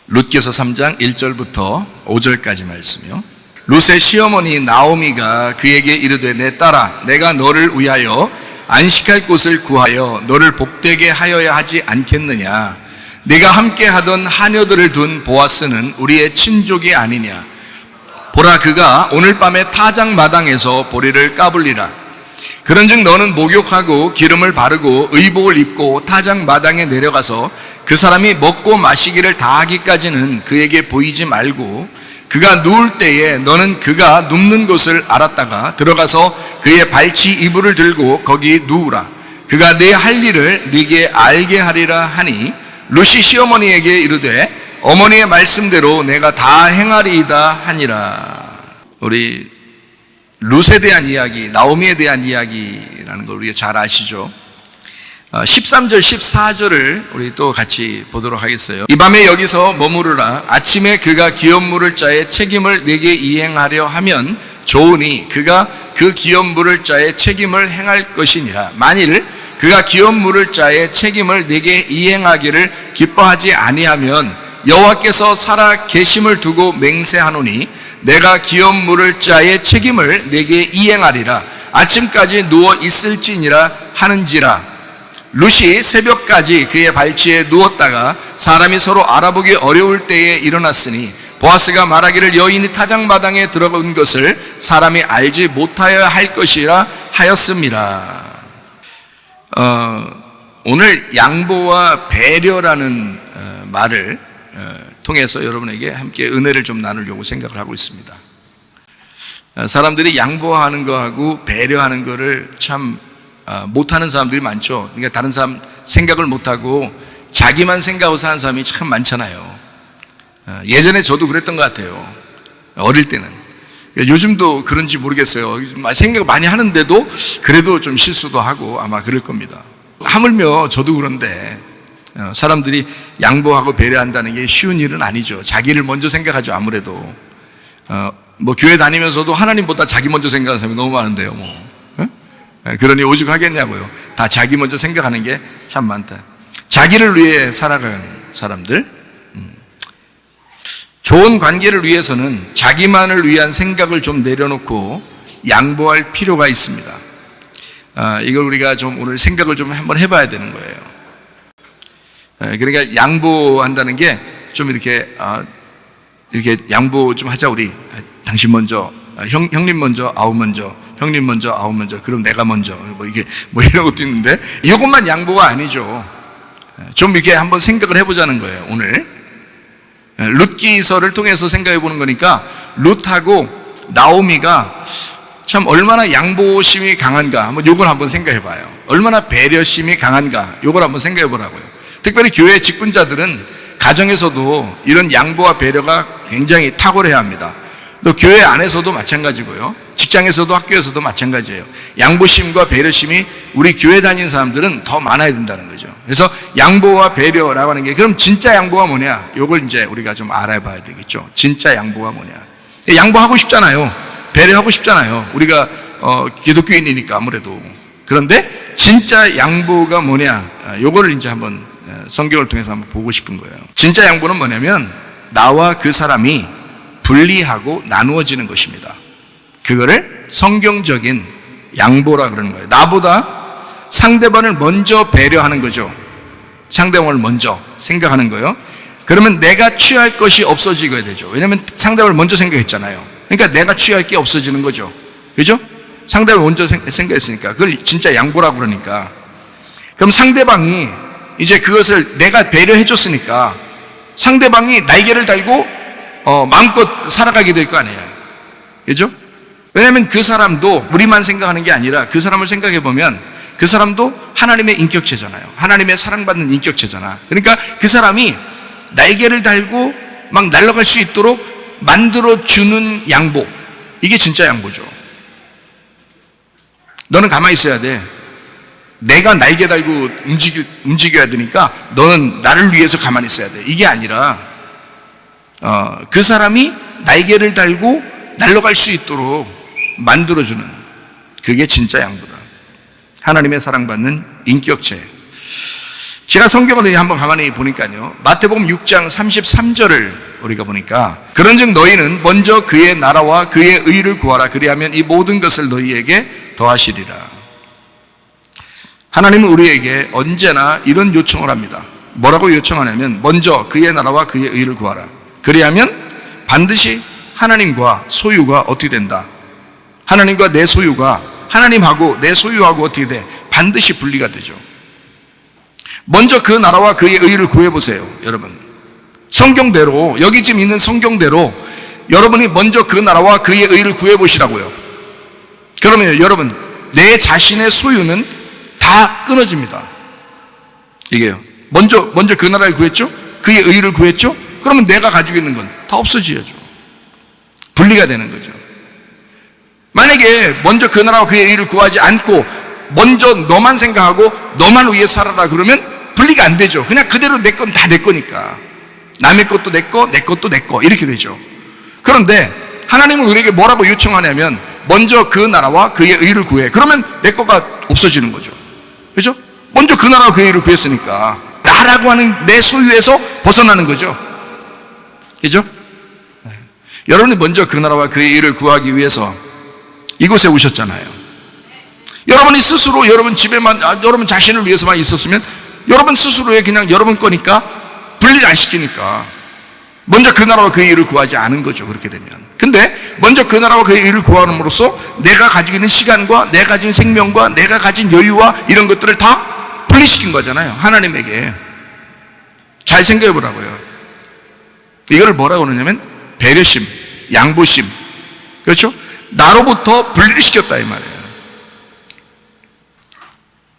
룻기서 3장 1절부터 5절까지 말씀이요. 룻의 시어머니 나오미가 그에게 이르되 내 딸아, 내가 너를 위하여 안식할 곳을 구하여 너를 복되게 하여야 하지 않겠느냐? 네가 함께 하던 하녀들을 둔 보아스는 우리의 친족이 아니냐? 보라, 그가 오늘 밤에 타작 마당에서 보리를 까불리라. 그런즉 너는 목욕하고 기름을 바르고 의복을 입고 타작 마당에 내려가서 그 사람이 먹고 마시기를 다 하기까지는 그에게 보이지 말고, 그가 누울 때에 너는 그가 눕는 곳을 알았다가 들어가서 그의 발치 이불을 들고 거기 누우라. 그가 내 할 일을 네게 알게 하리라 하니, 룻이 시어머니에게 이르되 어머니의 말씀대로 내가 다 행하리이다 하니라. 우리 룻에 대한 이야기, 나오미에 대한 이야기라는 걸 우리가 잘 아시죠? 13절, 14절을 우리 또 같이 보도록 하겠어요. 이 밤에 여기서 머무르라. 아침에 그가 기업 물을 자의 책임을 내게 이행하려 하면 좋으니 그가 그 기업 물을 자의 책임을 행할 것이니라. 만일 그가 기업 물을 자의 책임을 내게 이행하기를 기뻐하지 아니하면 여호와께서 살아 계심을 두고 맹세하노니 내가 기업 물을 자의 책임을 내게 이행하리라. 아침까지 누워 있을지니라 하는지라. 룻이 새벽까지 그의 발치에 누웠다가 사람이 서로 알아보기 어려울 때에 일어났으니 보아스가 말하기를 여인이 타작마당에 들어간 것을 사람이 알지 못하여 할 것이라 하였습니다. 오늘 양보와 배려라는 말을 통해서 여러분에게 함께 은혜를 좀 나누려고 생각을 하고 있습니다. 사람들이 양보하는 거하고 배려하는 거를 참 못하는 사람들이 많죠. 그러니까 다른 사람 생각을 못하고 자기만 생각하고 사는 사람이 참 많잖아요. 예전에 저도 그랬던 것 같아요. 어릴 때는. 요즘도 그런지 모르겠어요. 생각을 많이 하는데도 그래도 좀 실수도 하고 아마 그럴 겁니다. 하물며 저도 그런데 사람들이 양보하고 배려한다는 게 쉬운 일은 아니죠. 자기를 먼저 생각하죠. 아무래도 뭐 교회 다니면서도 하나님보다 자기 먼저 생각하는 사람이 너무 많은데요. 그러니 오죽 하겠냐고요. 다 자기 먼저 생각하는 게 참 많다. 자기를 위해 살아가는 사람들, 좋은 관계를 위해서는 자기만을 위한 생각을 좀 내려놓고 양보할 필요가 있습니다. 이걸 우리가 좀 오늘 생각을 좀 한번 해봐야 되는 거예요. 그러니까 양보한다는 게 좀 이렇게 양보 좀 하자. 우리 당신 먼저, 형님 먼저, 아우 먼저, 형님 먼저, 아우 먼저, 그럼 내가 먼저, 뭐 이런 것도 있는데 이것만 양보가 아니죠. 좀 이렇게 한번 생각을 해보자는 거예요. 오늘 룻기서를 통해서 생각해 보는 거니까 룻하고 나오미가 참 얼마나 양보심이 강한가 한번 요걸 한번 생각해 봐요. 얼마나 배려심이 강한가 요걸 한번 생각해 보라고요. 특별히 교회 직분자들은 가정에서도 이런 양보와 배려가 굉장히 탁월해야 합니다. 또 교회 안에서도 마찬가지고요. 직장에서도 학교에서도 마찬가지예요. 양보심과 배려심이 우리 교회 다니는 사람들은 더 많아야 된다는 거죠. 그래서 양보와 배려라고 하는 게 그럼 진짜 양보가 뭐냐? 요걸 이제 우리가 좀 알아봐야 되겠죠. 진짜 양보가 뭐냐? 양보하고 싶잖아요. 배려하고 싶잖아요. 우리가 기독교인이니까 아무래도. 그런데 진짜 양보가 뭐냐? 요거를 이제 한번 성경을 통해서 한번 보고 싶은 거예요. 진짜 양보는 뭐냐면 나와 그 사람이 분리하고 나누어지는 것입니다. 그거를 성경적인 양보라 그러는 거예요. 나보다 상대방을 먼저 배려하는 거죠. 상대방을 먼저 생각하는 거예요. 그러면 내가 취할 것이 없어지게 되죠. 왜냐하면 상대방을 먼저 생각했잖아요. 그러니까 내가 취할 게 없어지는 거죠. 그죠? 상대방을 먼저 생각했으니까. 그걸 진짜 양보라고 그러니까. 그럼 상대방이 이제 그것을 내가 배려해 줬으니까 상대방이 날개를 달고 마음껏 살아가게 될 거 아니에요. 그죠? 왜냐하면 그 사람도 우리만 생각하는 게 아니라 그 사람을 생각해 보면 그 사람도 하나님의 인격체잖아요. 하나님의 사랑받는 인격체잖아. 그러니까 그 사람이 날개를 달고 막 날아갈 수 있도록 만들어주는 양보. 이게 진짜 양보죠. 너는 가만히 있어야 돼. 내가 날개 달고 움직여야 되니까 너는 나를 위해서 가만히 있어야 돼. 이게 아니라 그 사람이 날개를 달고 날아갈 수 있도록 만들어주는, 그게 진짜 양보다. 하나님의 사랑받는 인격체. 제가 성경을 한번 가만히 보니까요, 마태복음 6장 33절을 우리가 보니까, 그런즉 너희는 먼저 그의 나라와 그의 의를 구하라. 그리하면 이 모든 것을 너희에게 더하시리라. 하나님은 우리에게 언제나 이런 요청을 합니다. 뭐라고 요청하냐면, 먼저 그의 나라와 그의 의를 구하라. 그리하면 반드시 하나님과 소유가 어떻게 된다? 하나님과 내 소유가, 하나님하고 내 소유하고 어떻게 돼? 반드시 분리가 되죠. 먼저 그 나라와 그의 의를 구해보세요, 여러분. 성경대로, 여기 지금 있는 성경대로 여러분이 먼저 그 나라와 그의 의를 구해보시라고요. 그러면 여러분, 내 자신의 소유는 다 끊어집니다. 이게요. 먼저 그 나라를 구했죠? 그의 의를 구했죠? 그러면 내가 가지고 있는 건 다 없어지죠. 분리가 되는 거죠. 만약에 먼저 그 나라와 그의 의를 구하지 않고 먼저 너만 생각하고 너만 위해 살아라 그러면 분리가 안 되죠. 그냥 그대로 내 건 다 내 거니까. 남의 것도 내 거, 내 것도 내 거, 이렇게 되죠. 그런데 하나님은 우리에게 뭐라고 요청하냐면, 먼저 그 나라와 그의 의를 구해. 그러면 내 거가 없어지는 거죠. 그렇죠? 먼저 그 나라와 그의 의를 구했으니까 나라고 하는 내 소유에서 벗어나는 거죠. 그렇죠? 네. 여러분이 먼저 그 나라와 그의 의를 구하기 위해서 이곳에 오셨잖아요. 여러분이 스스로 여러분 집에만, 여러분 자신을 위해서만 있었으면 여러분 스스로의 그냥 여러분 거니까 분리를 안 시키니까 먼저 그 나라와 그의 의를 구하지 않은 거죠. 그렇게 되면. 근데 먼저 그 나라와 그의 의를 구함으로써 내가 가지고 있는 시간과 내가 가진 생명과 내가 가진 여유와 이런 것들을 다 분리시킨 거잖아요. 하나님에게. 잘 생각해 보라고요. 이거를 뭐라고 그러냐면 배려심, 양보심. 그렇죠? 나로부터 분리를 시켰다 이 말이에요.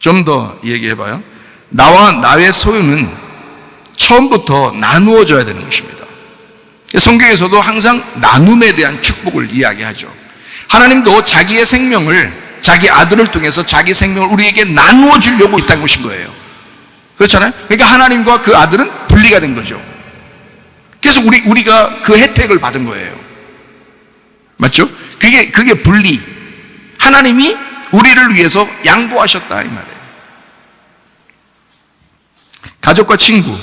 좀 더 얘기해 봐요. 나와 나의 소유는 처음부터 나누어져야 되는 것입니다. 성경에서도 항상 나눔에 대한 축복을 이야기하죠. 하나님도 자기의 생명을, 자기 아들을 통해서 자기 생명을 우리에게 나누어 주려고 있다는 것인 거예요. 그렇잖아요? 그러니까 하나님과 그 아들은 분리가 된 거죠. 그래서 우리가 그 혜택을 받은 거예요. 맞죠? 그게 분리. 하나님이 우리를 위해서 양보하셨다 이 말이에요. 가족과 친구,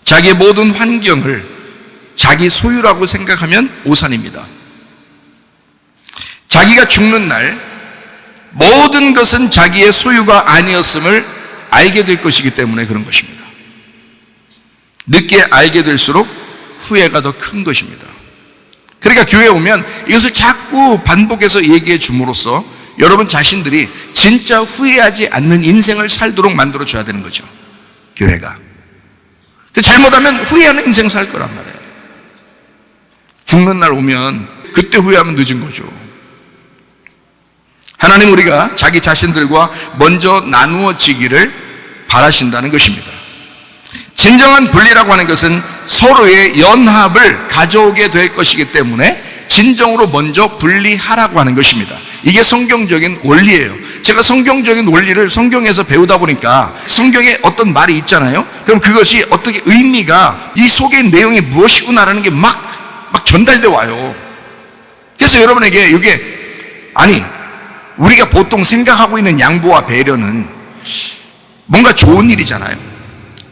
자기의 모든 환경을 자기 소유라고 생각하면 오산입니다. 자기가 죽는 날 모든 것은 자기의 소유가 아니었음을 알게 될 것이기 때문에 그런 것입니다. 늦게 알게 될수록 후회가 더 큰 것입니다. 그러니까 교회에 오면 이것을 자꾸 반복해서 얘기해 줌으로써 여러분 자신들이 진짜 후회하지 않는 인생을 살도록 만들어줘야 되는 거죠. 교회가. 잘못하면 후회하는 인생 살 거란 말이에요. 죽는 날 오면 그때 후회하면 늦은 거죠. 하나님 우리가 자기 자신들과 먼저 나누어지기를 바라신다는 것입니다. 진정한 분리라고 하는 것은 서로의 연합을 가져오게 될 것이기 때문에 진정으로 먼저 분리하라고 하는 것입니다. 이게 성경적인 원리예요. 제가 성경적인 원리를 성경에서 배우다 보니까 성경에 어떤 말이 있잖아요. 그럼 그것이 어떻게 의미가 이 속의 내용이 무엇이구나라는 게 막 전달돼 와요. 그래서 여러분에게 이게 우리가 보통 생각하고 있는 양보와 배려는 뭔가 좋은 일이잖아요.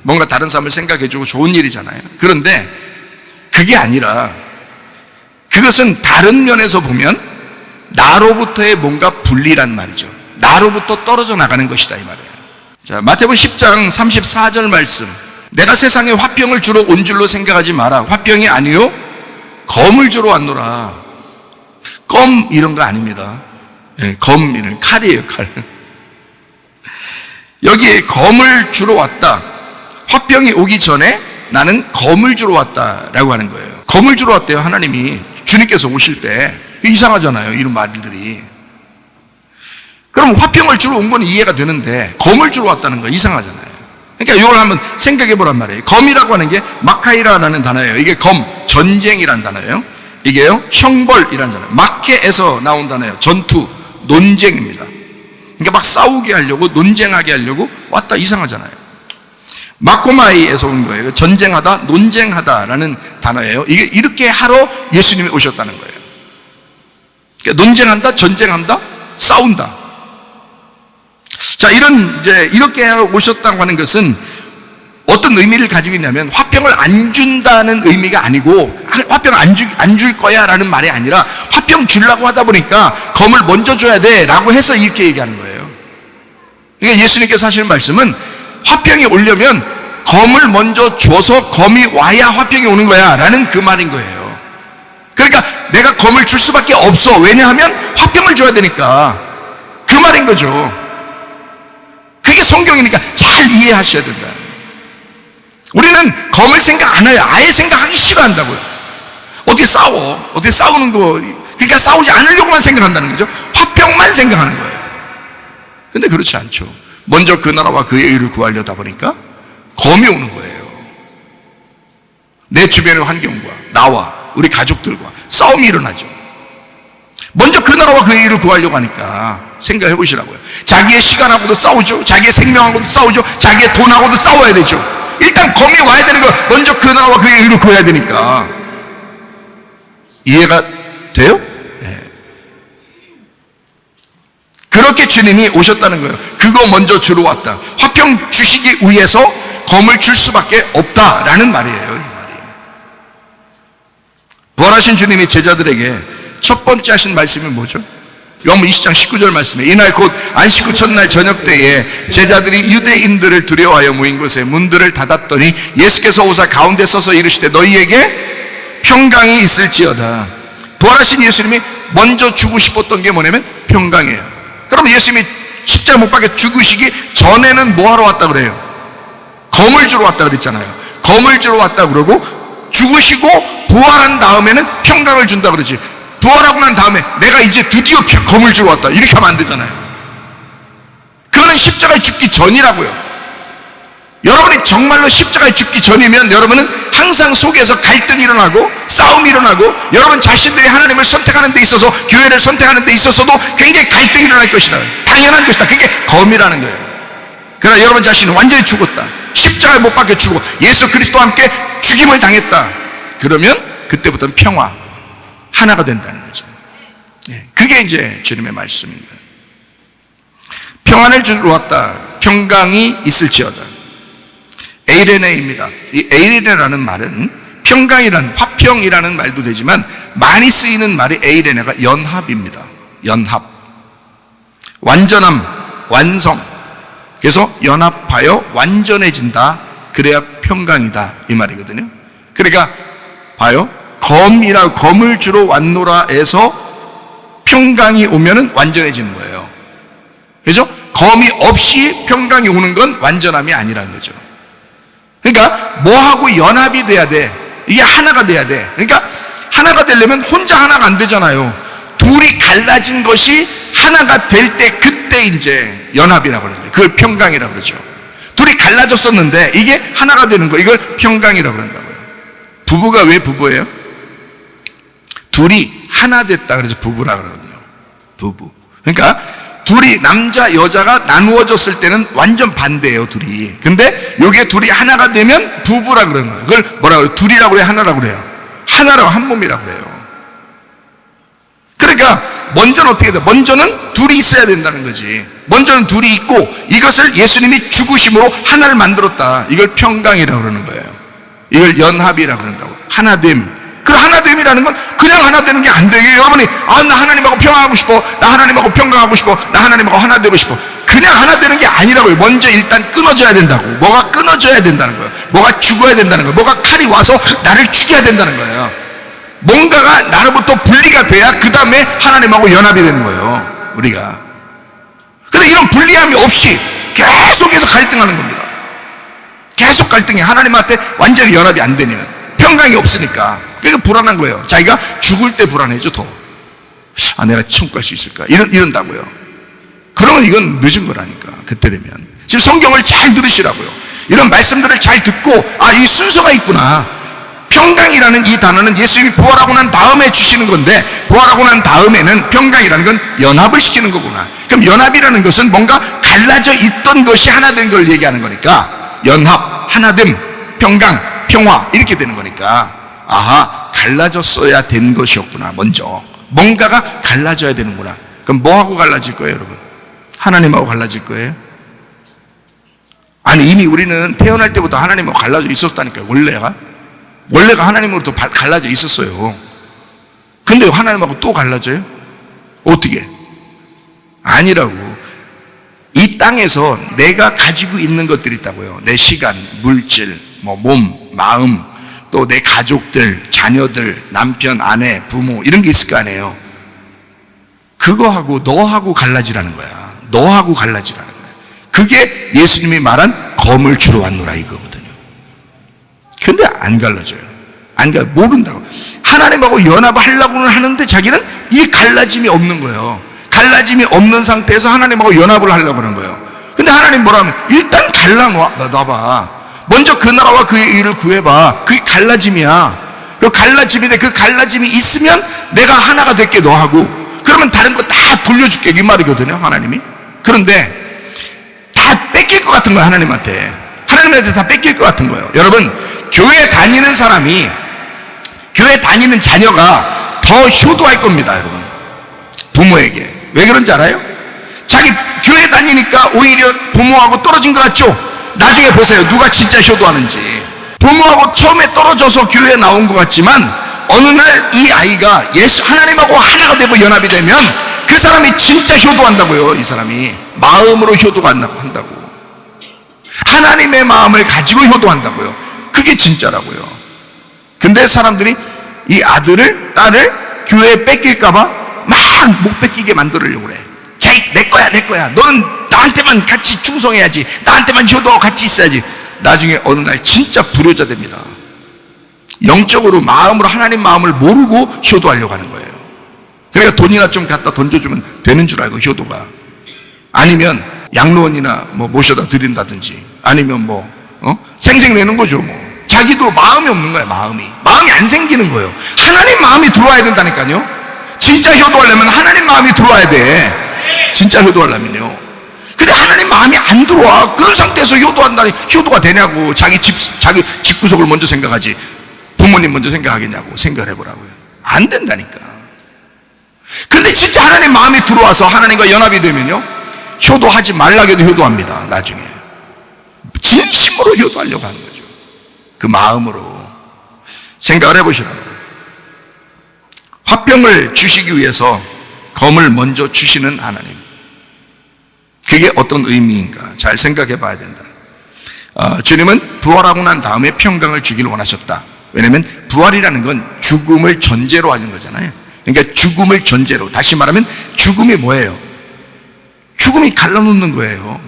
뭔가 다른 사람을 생각해주고 좋은 일이잖아요. 그런데 그게 아니라 그것은 다른 면에서 보면 나로부터의 뭔가 분리란 말이죠. 나로부터 떨어져 나가는 것이다 이 말이에요. 자, 마태복음 10장 34절 말씀. 내가 세상에 화평을 주러 온 줄로 생각하지 마라. 화평이 아니요 검을 주러 왔노라. 검 이런 거 아닙니다. 검 이런 칼이에요, 칼. 여기에 검을 주러 왔다. 화평이 오기 전에 나는 검을 주러 왔다라고 하는 거예요. 검을 주러 왔대요. 하나님이 주님께서 오실 때. 이상하잖아요, 이런 말들이. 그럼 화평을 주러 온 건 이해가 되는데 검을 주러 왔다는 거 이상하잖아요. 그러니까 이걸 한번 생각해 보란 말이에요. 검이라고 하는 게 마카이라라는 단어예요. 이게 검, 전쟁이라는 단어예요. 이게요, 형벌이라는 단어예요. 마케에서 나온 단어예요. 전투, 논쟁입니다. 그러니까 막 싸우게 하려고, 논쟁하게 하려고 왔다. 이상하잖아요. 마코마이에서 온 거예요. 전쟁하다, 논쟁하다라는 단어예요. 이게 이렇게 하러 예수님이 오셨다는 거예요. 그러니까 논쟁한다, 전쟁한다, 싸운다. 자, 이렇게 오셨다고 하는 것은 어떤 의미를 가지고 있냐면, 화평을 안 준다는 의미가 아니고, 화평 안 줄 거야 라는 말이 아니라, 화평 주려고 하다 보니까 검을 먼저 줘야 돼 라고 해서 이렇게 얘기하는 거예요. 그러니까 예수님께서 하시는 말씀은, 화평이 오려면 검을 먼저 줘서 검이 와야 화평이 오는 거야 라는 그 말인 거예요. 그러니까 내가 검을 줄 수밖에 없어. 왜냐하면 화평을 줘야 되니까. 그 말인 거죠. 그게 성경이니까 잘 이해하셔야 된다. 우리는 검을 생각 안 해요. 아예 생각하기 싫어한다고요. 어떻게 싸워? 어떻게 싸우는 거, 그러니까 싸우지 않으려고만 생각한다는 거죠. 화평만 생각하는 거예요. 근데 그렇지 않죠. 먼저 그 나라와 그의 의를 구하려다 보니까 검이 오는 거예요. 내 주변의 환경과 나와 우리 가족들과 싸움이 일어나죠. 먼저 그 나라와 그의 의를 구하려고 하니까 생각해 보시라고요. 자기의 시간하고도 싸우죠. 자기의 생명하고도 싸우죠. 자기의 돈하고도 싸워야 되죠. 일단 검이 와야 되는 거, 먼저 그 나라와 그의 의를 구해야 되니까. 이해가 돼요? 네. 그렇게 주님이 오셨다는 거예요. 그거 먼저 주러 왔다. 화평 주시기 위해서 검을 줄 수밖에 없다라는 말이에요. 이 말이. 부활하신 주님이 제자들에게 첫 번째 하신 말씀이 뭐죠? 요한복음 20장 19절 말씀에, 이날 곧 안식 후 첫날 저녁 때에 제자들이 유대인들을 두려워하여 모인 곳에 문들을 닫았더니 예수께서 오사 가운데 서서 이르시되 너희에게 평강이 있을지어다. 부활하신 예수님이 먼저 주고 싶었던 게 뭐냐면 평강이에요. 그럼 예수님이 십자가 못 박혀 죽으시기 전에는 뭐 하러 왔다 그래요? 검을 주러 왔다 그랬잖아요. 검을 주러 왔다 그러고, 죽으시고 부활한 다음에는 평강을 준다 그러지. 부활하고 난 다음에 내가 이제 드디어 검을 주러 왔다, 이렇게 하면 안 되잖아요. 그거는 십자가에 죽기 전이라고요. 여러분이 정말로 십자가에 죽기 전이면 여러분은 항상 속에서 갈등이 일어나고 싸움이 일어나고, 여러분 자신들이 하나님을 선택하는 데 있어서, 교회를 선택하는 데 있어서도 굉장히 갈등이 일어날 것이다. 당연한 것이다. 그게 검이라는 거예요. 그러나 여러분 자신은 완전히 죽었다, 십자가에 못 박혀 죽고 예수 그리스도와 함께 죽임을 당했다, 그러면 그때부터는 평화, 하나가 된다는 거죠. 그게 이제 주님의 말씀입니다. 평안을 주러 왔다. 평강이 있을지어다. 에이레네입니다. 이 에이레네라는 말은 평강이란, 화평이라는 말도 되지만 많이 쓰이는 말이 에이레네가 연합입니다. 연합, 완전함, 완성. 그래서 연합하여 완전해진다, 그래야 평강이다, 이 말이거든요. 그러니까 봐요. 검을 주러 왔노라 해서 평강이 오면은 완전해지는 거예요. 그죠? 검이 없이 평강이 오는 건 완전함이 아니라는 거죠. 그러니까 뭐하고 연합이 돼야 돼. 이게 하나가 돼야 돼. 그러니까 하나가 되려면 혼자 하나가 안 되잖아요. 둘이 갈라진 것이 하나가 될 때, 그때 이제 연합이라고 그러는 거예요. 그걸 평강이라고 그러죠. 둘이 갈라졌었는데 이게 하나가 되는 거, 이걸 평강이라고 그런다고요. 부부가 왜 부부예요? 둘이 하나 됐다 그래서 부부라고 그러거든요. 부부. 그러니까 둘이, 남자 여자가 나누어졌을 때는 완전 반대예요, 둘이. 근데 요게 둘이 하나가 되면 부부라고 그러는 거예요. 그걸 뭐라고 그래요? 둘이라고 그래요, 하나라고 그래요? 하나라고, 한 몸이라고 그래요. 그러니까 먼저는 어떻게 돼? 먼저는 둘이 있어야 된다는 거지. 먼저는 둘이 있고, 이것을 예수님이 죽으심으로 하나를 만들었다, 이걸 평강이라고 그러는 거예요. 이걸 연합이라고 그런다고. 하나됨. 그 하나됨이라는 건 그냥 하나 되는 게 안 돼요. 여러분이 나 하나님하고 평화하고 싶어, 나 하나님하고 평강하고 싶어, 나 하나님하고 하나 되고 싶어, 그냥 하나 되는 게 아니라고요. 먼저 일단 끊어져야 된다고. 뭐가 끊어져야 된다는 거예요. 뭐가 죽어야 된다는 거예요. 뭐가 칼이 와서 나를 죽여야 된다는 거예요. 뭔가가 나로부터 분리가 돼야 그 다음에 하나님하고 연합이 되는 거예요, 우리가. 근데 이런 분리함이 없이 계속해서 갈등하는 겁니다. 계속 갈등해. 하나님한테 완전히 연합이 안 되면, 평강이 없으니까. 그러니까 불안한 거예요. 자기가 죽을 때 불안해져, 더. 내가 천국 갈 수 있을까? 이런다고요. 그러면 이건 늦은 거라니까, 그때 되면. 지금 성경을 잘 들으시라고요. 이런 말씀들을 잘 듣고, 이 순서가 있구나. 평강이라는 이 단어는 예수님이 부활하고 난 다음에 주시는 건데, 부활하고 난 다음에는 평강이라는 건 연합을 시키는 거구나. 그럼 연합이라는 것은 뭔가 갈라져 있던 것이 하나 된 걸 얘기하는 거니까, 연합, 하나됨, 평강, 평화, 이렇게 되는 거니까, 갈라졌어야 된 것이었구나. 먼저 뭔가가 갈라져야 되는구나. 그럼 뭐하고 갈라질 거예요, 여러분? 하나님하고 갈라질 거예요? 아니, 이미 우리는 태어날 때부터 하나님하고 갈라져 있었다니까요. 원래가 하나님으로부터 갈라져 있었어요. 근데 하나님하고 또 갈라져요? 어떻게? 아니라고. 이 땅에서 내가 가지고 있는 것들이 있다고요. 내 시간, 물질, 몸, 마음, 또 내 가족들, 자녀들, 남편, 아내, 부모, 이런 게 있을 거 아니에요. 그거하고 너하고 갈라지라는 거야. 너하고 갈라지라는 거야. 그게 예수님이 말한 검을 주러 왔노라 이거거든요. 근데 안 갈라져요. 모른다고. 하나님하고 연합하려고는 하는데 자기는 이 갈라짐이 없는 거예요. 갈라짐이 없는 상태에서 하나님하고 연합을 하려고 하는 거예요. 근데 하나님 뭐라 하면 일단 갈라놔봐. 먼저 그 나라와 그의 일을 구해봐. 그게 갈라짐이야. 그 갈라짐인데 그 갈라짐이 있으면 내가 하나가 될게 너하고. 그러면 다른 거 다 돌려줄게 이 말이거든요, 하나님이. 그런데 다 뺏길 것 같은 거예요, 하나님한테 다 뺏길 것 같은 거예요. 여러분, 교회 다니는 사람이, 교회 다니는 자녀가 더 효도할 겁니다, 여러분. 부모에게. 왜 그런지 알아요? 자기 교회 다니니까 오히려 부모하고 떨어진 것 같죠? 나중에 보세요. 누가 진짜 효도하는지. 부모하고 처음에 떨어져서 교회에 나온 것 같지만 어느 날 이 아이가 하나님하고 하나가 되고 연합이 되면 그 사람이 진짜 효도한다고요. 이 사람이 마음으로 효도가 한다고. 하나님의 마음을 가지고 효도한다고요. 그게 진짜라고요. 근데 사람들이 이 아들을, 딸을 교회에 뺏길까봐 막 못 뺏기게 만들려고 그래. 내 거야. 너는 나한테만 같이 충성해야지. 나한테만 효도하고 같이 있어야지. 나중에 어느 날 진짜 불효자 됩니다. 영적으로 마음으로 하나님 마음을 모르고 효도하려고 하는 거예요. 그러니까 돈이나 좀 갖다 던져주면 되는 줄 알고 효도가. 아니면 양로원이나 모셔다 드린다든지 아니면 생색내는 거죠. 자기도 마음이 없는 거예요. 마음이 안 생기는 거예요. 하나님 마음이 들어와야 된다니까요. 진짜 효도하려면 하나님 마음이 들어와야 돼. 진짜 효도하려면요. 근데 하나님 마음이 안 들어와. 그런 상태에서 효도한다니 효도가 되냐고. 자기 집구석을 먼저 생각하지 부모님 먼저 생각하겠냐고. 생각을 해보라고요. 안 된다니까. 근데 진짜 하나님 마음이 들어와서 하나님과 연합이 되면요, 효도하지 말라고 해도 효도합니다. 나중에 진심으로 효도하려고 하는 거죠. 그 마음으로 생각을 해보시라고요. 화병을 주시기 위해서 검을 먼저 주시는 하나님. 그게 어떤 의미인가 잘 생각해 봐야 된다. 주님은 부활하고 난 다음에 평강을 주기를 원하셨다. 왜냐하면 부활이라는 건 죽음을 전제로 하는 거잖아요. 그러니까 죽음을 전제로, 다시 말하면 죽음이 뭐예요? 죽음이 갈라놓는 거예요.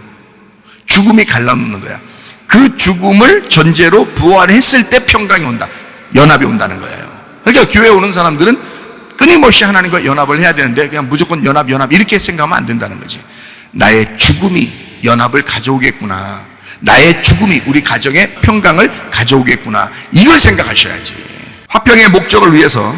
죽음이 갈라놓는 거야. 그 죽음을 전제로 부활했을 때 평강이 온다. 연합이 온다는 거예요. 그러니까 교회에 오는 사람들은 끊임없이 하나님과 연합을 해야 되는데 그냥 무조건 연합 이렇게 생각하면 안 된다는 거지. 나의 죽음이 연합을 가져오겠구나. 나의 죽음이 우리 가정의 평강을 가져오겠구나. 이걸 생각하셔야지. 화평의 목적을 위해서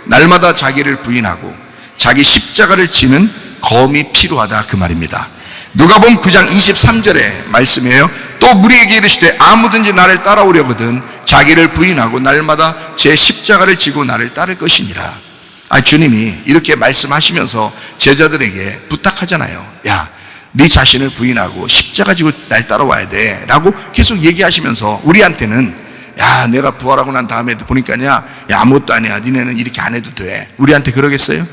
날마다 자기를 부인하고 자기 십자가를 지는 검이 필요하다 그 말입니다. 누가복음 9장 23절의 말씀이에요. 또 우리에게 이르시되 아무든지 나를 따라오려거든 자기를 부인하고 날마다 제 십자가를 지고 나를 따를 것이니라. 주님이 이렇게 말씀하시면서 제자들에게 부탁하잖아요. 야, 네 자신을 부인하고 십자가 지고 날 따라와야 돼 라고 계속 얘기하시면서 우리한테는 야, 내가 부활하고 난 다음에 보니까냐, 야, 아무것도 아니야, 니네는 이렇게 안 해도 돼, 우리한테 그러겠어요?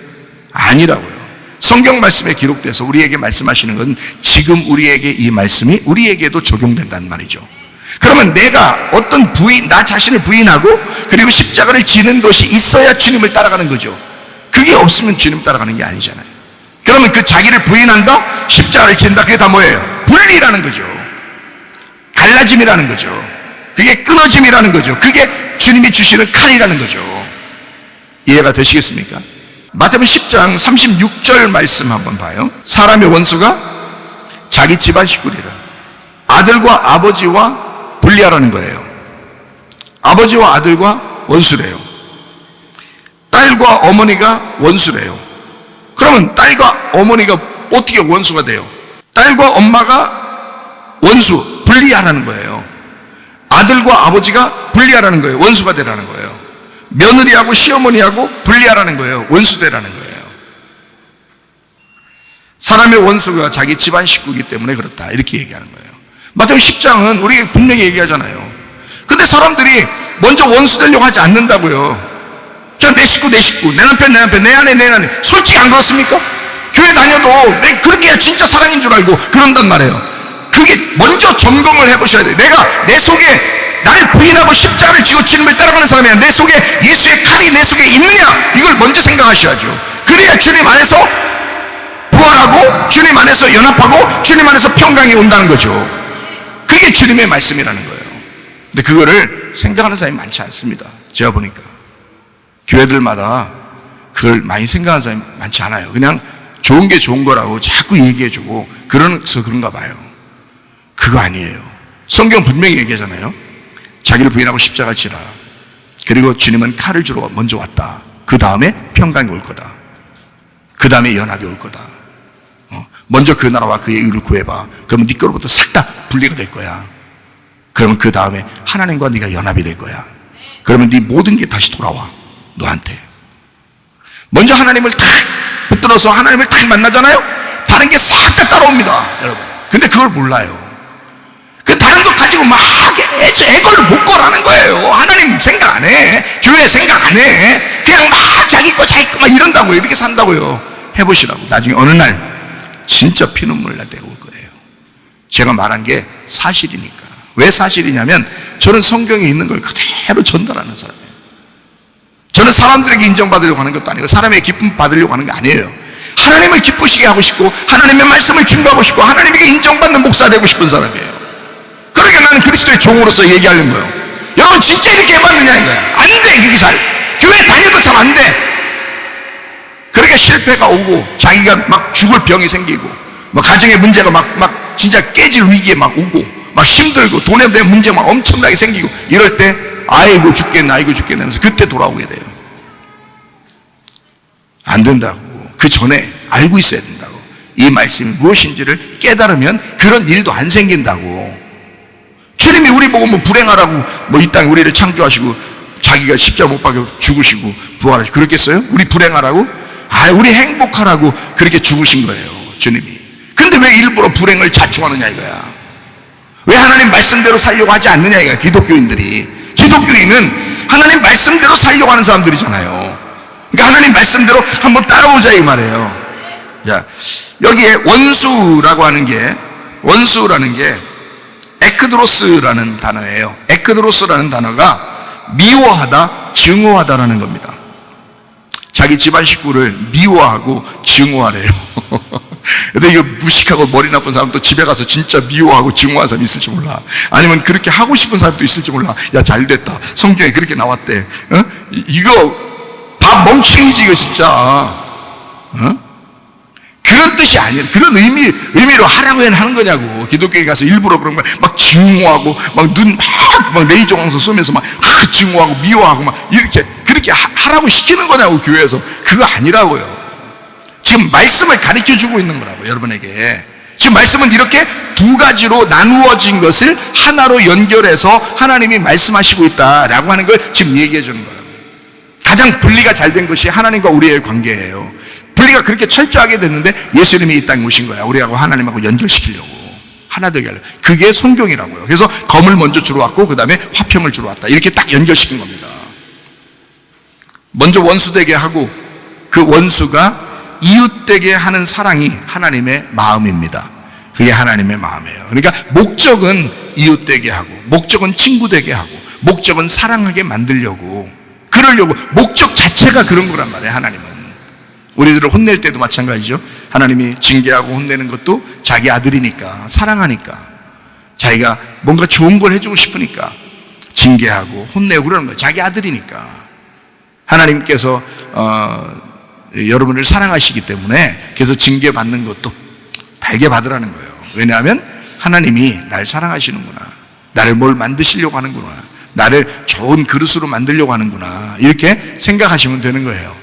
아니라고요. 성경 말씀에 기록돼서 우리에게 말씀하시는 건 지금 우리에게 이 말씀이 우리에게도 적용된다는 말이죠. 그러면 내가 어떤 나 자신을 부인하고 그리고 십자가를 지는 것이 있어야 주님을 따라가는 거죠. 그게 없으면 주님 따라가는 게 아니잖아요. 그러면 그 자기를 부인한다, 십자가를 진다, 그게 다 뭐예요? 분리라는 거죠. 갈라짐이라는 거죠. 그게 끊어짐이라는 거죠. 그게 주님이 주시는 칼이라는 거죠. 이해가 되시겠습니까? 마태복음 10장 36절 말씀 한번 봐요. 사람의 원수가 자기 집안 식구리라. 아들과 아버지와 분리하라는 거예요. 아버지와 아들과 원수래요. 딸과 어머니가 원수래요. 그러면 딸과 어머니가 어떻게 원수가 돼요? 딸과 엄마가 원수, 분리하라는 거예요. 아들과 아버지가 분리하라는 거예요. 원수가 되라는 거예요. 며느리하고 시어머니하고 분리하라는 거예요. 원수 되라는 거예요. 사람의 원수가 자기 집안 식구이기 때문에 그렇다, 이렇게 얘기하는 거예요. 마태복음 10장은 우리에게 분명히 얘기하잖아요. 근데 사람들이 먼저 원수 되려고 하지 않는다고요. 그냥 내 식구, 내 남편, 내 아내. 솔직히 안 그렇습니까? 교회 다녀도 그렇게 해야 진짜 사랑인 줄 알고 그런단 말이에요. 그게 먼저 점검을 해보셔야 돼요. 내가 내 속에 나를 부인하고 십자가를 지고 주님을 따라가는 사람이야. 내 속에 예수의 칼이 내 속에 있느냐, 이걸 먼저 생각하셔야죠. 그래야 주님 안에서 부활하고 주님 안에서 연합하고 주님 안에서 평강이 온다는 거죠. 그게 주님의 말씀이라는 거예요. 근데 그거를 생각하는 사람이 많지 않습니다. 제가 보니까 교회들마다 그걸 많이 생각하는 사람이 많지 않아요. 그냥 좋은 게 좋은 거라고 자꾸 얘기해주고 그래서 그런가 봐요. 그거 아니에요. 성경 분명히 얘기하잖아요. 자기를 부인하고 십자가 지라. 그리고 주님은 칼을 주러 먼저 왔다. 그 다음에 평강이 올 거다. 그 다음에 연합이 올 거다. 먼저 그 나라와 그의 의를 구해봐. 그러면 네 거로부터 싹 다 분리가 될 거야. 그러면 그 다음에 하나님과 네가 연합이 될 거야. 그러면 네 모든 게 다시 돌아와. 너한테. 먼저 하나님을 탁 붙들어서 하나님을 탁 만나잖아요. 다른 게 싹 다 따라옵니다, 여러분. 근데 그걸 몰라요. 그 다른 거 가지고 막 애걸 못 거라는 거예요. 하나님 생각 안 해. 교회 생각 안 해. 그냥 막 자기 거 막 이런다고요. 이렇게 산다고요. 해보시라고. 나중에 어느 날 진짜 피눈물 날 때가 올 거예요. 제가 말한 게 사실이니까. 왜 사실이냐면 저는 성경에 있는 걸 그대로 전달하는 사람이에요. 저는 사람들에게 인정받으려고 하는 것도 아니고 사람의 기쁨 받으려고 하는 게 아니에요. 하나님을 기쁘시게 하고 싶고 하나님의 말씀을 증거하고 싶고 하나님에게 인정받는 목사 되고 싶은 사람이에요. 그러니까 나는 그리스도의 종으로서 얘기하는 거예요. 여러분 진짜 이렇게 해봤느냐 이거야. 안 돼. 그게 잘 교회 다녀도 잘 안 돼. 그러니까 실패가 오고 자기가 막 죽을 병이 생기고 막 가정의 문제가 막 진짜 깨질 위기에 막 오고 막 힘들고 돈에 대한 문제가 막 엄청나게 생기고 이럴 때 아이고 죽겠네 하면서 그때 돌아오게 돼요. 안 된다고. 그 전에 알고 있어야 된다고. 이 말씀이 무엇인지를 깨달으면 그런 일도 안 생긴다고. 주님이 우리 보고 뭐 불행하라고 뭐 이 땅에 우리를 창조하시고 자기가 십자가 못 박혀 죽으시고 부활하시고 그렇겠어요? 우리 불행하라고? 우리 행복하라고 그렇게 죽으신 거예요, 주님이. 근데 왜 일부러 불행을 자초하느냐 이거야. 왜 하나님 말씀대로 살려고 하지 않느냐 이거야. 기독교인은 하나님 말씀대로 살려고 하는 사람들이잖아요. 그러니까 하나님 말씀대로 한번 따라오자 이 말이에요. 자, 여기에 원수라고 하는 게 에크드로스라는 단어예요. 에크드로스라는 단어가 미워하다, 증오하다라는 겁니다. 자기 집안 식구를 미워하고 증오하래요. 근데 이거 무식하고 머리 나쁜 사람도 집에 가서 진짜 미워하고 증오하는 사람이 있을지 몰라. 아니면 그렇게 하고 싶은 사람도 있을지 몰라. 야, 잘됐다. 성경에 그렇게 나왔대. 이거 다 멍청이지 이거 진짜. 그런 뜻이 아니에요. 그런 의미로 하라고 하는 거냐고. 기독교에 가서 일부러 그런 거 막 증오하고 막 눈 막 레이저 광선 쏘면서 막 증오하고 미워하고 막 이렇게 그렇게 하라고 시키는 거냐고. 교회에서 그거 아니라고요. 지금 말씀을 가르쳐 주고 있는 거라고. 여러분에게 지금 말씀은 이렇게 두 가지로 나누어진 것을 하나로 연결해서 하나님이 말씀하시고 있다라고 하는 걸 지금 얘기해 주는 거라고. 가장 분리가 잘 된 것이 하나님과 우리의 관계예요. 분리가 그렇게 철저하게 됐는데 예수님이 이 땅에 오신 거야. 우리하고 하나님하고 연결시키려고. 하나 되게 하려고. 그게 성경이라고요. 그래서 검을 먼저 주러 왔고 그 다음에 화평을 주러 왔다. 이렇게 딱 연결시킨 겁니다. 먼저 원수되게 하고 그 원수가 이웃되게 하는 사랑이 하나님의 마음입니다. 그게 하나님의 마음이에요. 그러니까 목적은 이웃되게 하고 목적은 친구되게 하고 목적은 사랑하게 만들려고 그러려고 목적 자체가 그런 거란 말이에요. 하나님은 우리들을 혼낼 때도 마찬가지죠. 하나님이 징계하고 혼내는 것도 자기 아들이니까 사랑하니까 자기가 뭔가 좋은 걸 해주고 싶으니까 징계하고 혼내고 그러는 거예요. 자기 아들이니까. 하나님께서 여러분을 사랑하시기 때문에 그래서 징계받는 것도 달게 받으라는 거예요. 왜냐하면 하나님이 날 사랑하시는구나. 나를 뭘 만드시려고 하는구나. 나를 좋은 그릇으로 만들려고 하는구나. 이렇게 생각하시면 되는 거예요.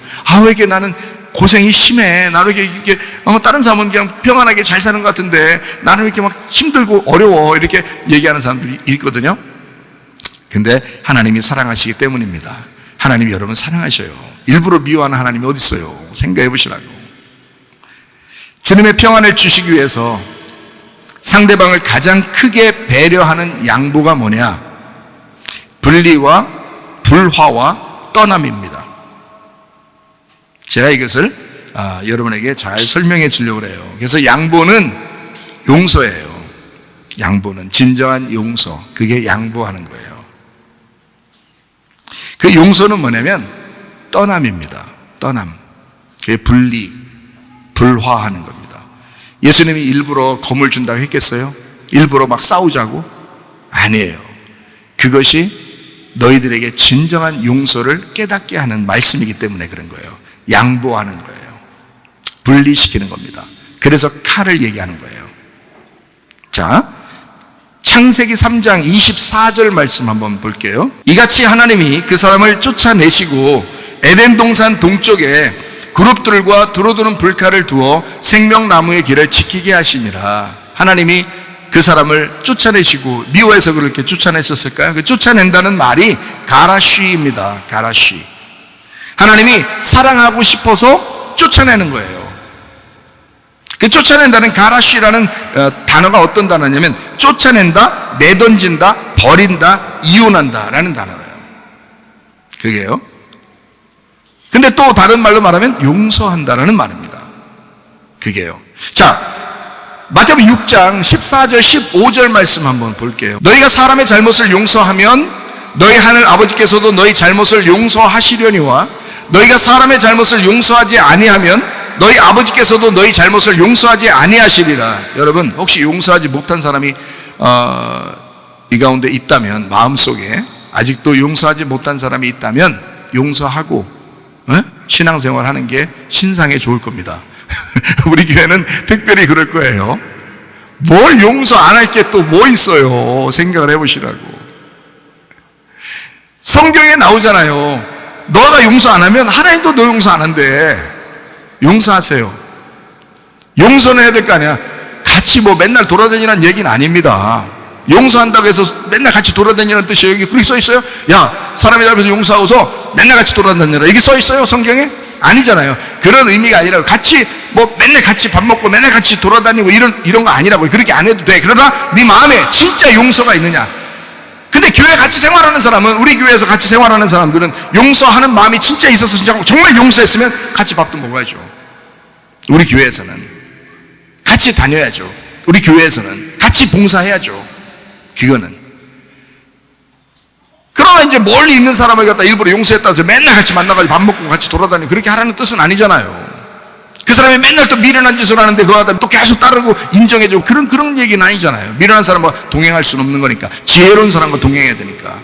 왜 이렇게 나는 고생이 심해. 나는 이렇게 다른 사람은 그냥 평안하게 잘 사는 것 같은데 나는 이렇게 막 힘들고 어려워. 이렇게 얘기하는 사람들이 있거든요. 근데 하나님이 사랑하시기 때문입니다. 하나님이 여러분 사랑하셔요. 일부러 미워하는 하나님이 어디 있어요? 생각해 보시라고. 주님의 평안을 주시기 위해서 상대방을 가장 크게 배려하는 양보가 뭐냐? 분리와 불화와 떠남입니다. 제가 이것을 여러분에게 잘 설명해 주려고 해요. 그래서 양보는 용서예요. 양보는 진정한 용서, 그게 양보하는 거예요. 그 용서는 뭐냐면 떠남입니다. 떠남. 그게 분리, 불화하는 겁니다. 예수님이 일부러 검을 준다고 했겠어요? 일부러 막 싸우자고? 아니에요. 그것이 너희들에게 진정한 용서를 깨닫게 하는 말씀이기 때문에 그런 거예요. 양보하는 거예요. 분리시키는 겁니다. 그래서 칼을 얘기하는 거예요. 자, 창세기 3장 24절 말씀 한번 볼게요. 이같이 하나님이 그 사람을 쫓아내시고 에덴 동산 동쪽에 그룹들과 두루두는 불칼을 두어 생명나무의 길을 지키게 하시니라. 하나님이 그 사람을 쫓아내시고 미워해서 그렇게 쫓아냈었을까요? 그 쫓아낸다는 말이 가라쉬입니다. 가라쉬. 하나님이 사랑하고 싶어서 쫓아내는 거예요. 그 쫓아낸다는 가라쉬라는 단어가 어떤 단어냐면 쫓아낸다, 내던진다, 버린다, 이혼한다 라는 단어예요. 그게요. 근데 또 다른 말로 말하면 용서한다라는 말입니다. 그게요. 자, 마태복음 6장 14절 15절 말씀 한번 볼게요. 너희가 사람의 잘못을 용서하면 너희 하늘 아버지께서도 너희 잘못을 용서하시려니와 너희가 사람의 잘못을 용서하지 아니하면 너희 아버지께서도 너희 잘못을 용서하지 아니하시리라. 여러분, 혹시 용서하지 못한 사람이 이 가운데 있다면, 마음속에 아직도 용서하지 못한 사람이 있다면 용서하고 신앙생활 하는 게 신상에 좋을 겁니다. 우리 교회는 특별히 그럴 거예요. 뭘 용서 안 할 게 또 뭐 있어요? 생각을 해보시라고. 성경에 나오잖아요. 너가 용서 안 하면 하나님도 너 용서 안 한대. 용서하세요. 용서는 해야 될 거 아니야. 같이 뭐 맨날 돌아다니라는 얘기는 아닙니다. 용서한다고 해서 맨날 같이 돌아다니는 뜻이에요. 여기 그렇게 써 있어요? 야, 사람의 잘못을 용서하고서 맨날 같이 돌아다니라. 이게 써 있어요? 성경에? 아니잖아요. 그런 의미가 아니라고. 같이 뭐 맨날 같이 밥 먹고 맨날 같이 돌아다니고 이런 거 아니라고요. 그렇게 안 해도 돼. 그러나 네 마음에 진짜 용서가 있느냐? 근데 교회 같이 생활하는 사람은, 우리 교회에서 같이 생활하는 사람들은 용서하는 마음이 진짜 있어서 진짜 정말 용서했으면 같이 밥도 먹어야죠. 우리 교회에서는 같이 다녀야죠. 우리 교회에서는 같이 봉사해야죠. 그거는. 그러나 이제 멀리 있는 사람을 갖다 일부러 용서했다고 해서 맨날 같이 만나가지고 밥 먹고 같이 돌아다니고 그렇게 하라는 뜻은 아니잖아요. 그 사람이 맨날 또 미련한 짓을 하는데 그거 하다 또 계속 따르고 인정해주고 그런 얘기는 아니잖아요. 미련한 사람과 동행할 수는 없는 거니까. 지혜로운 사람과 동행해야 되니까.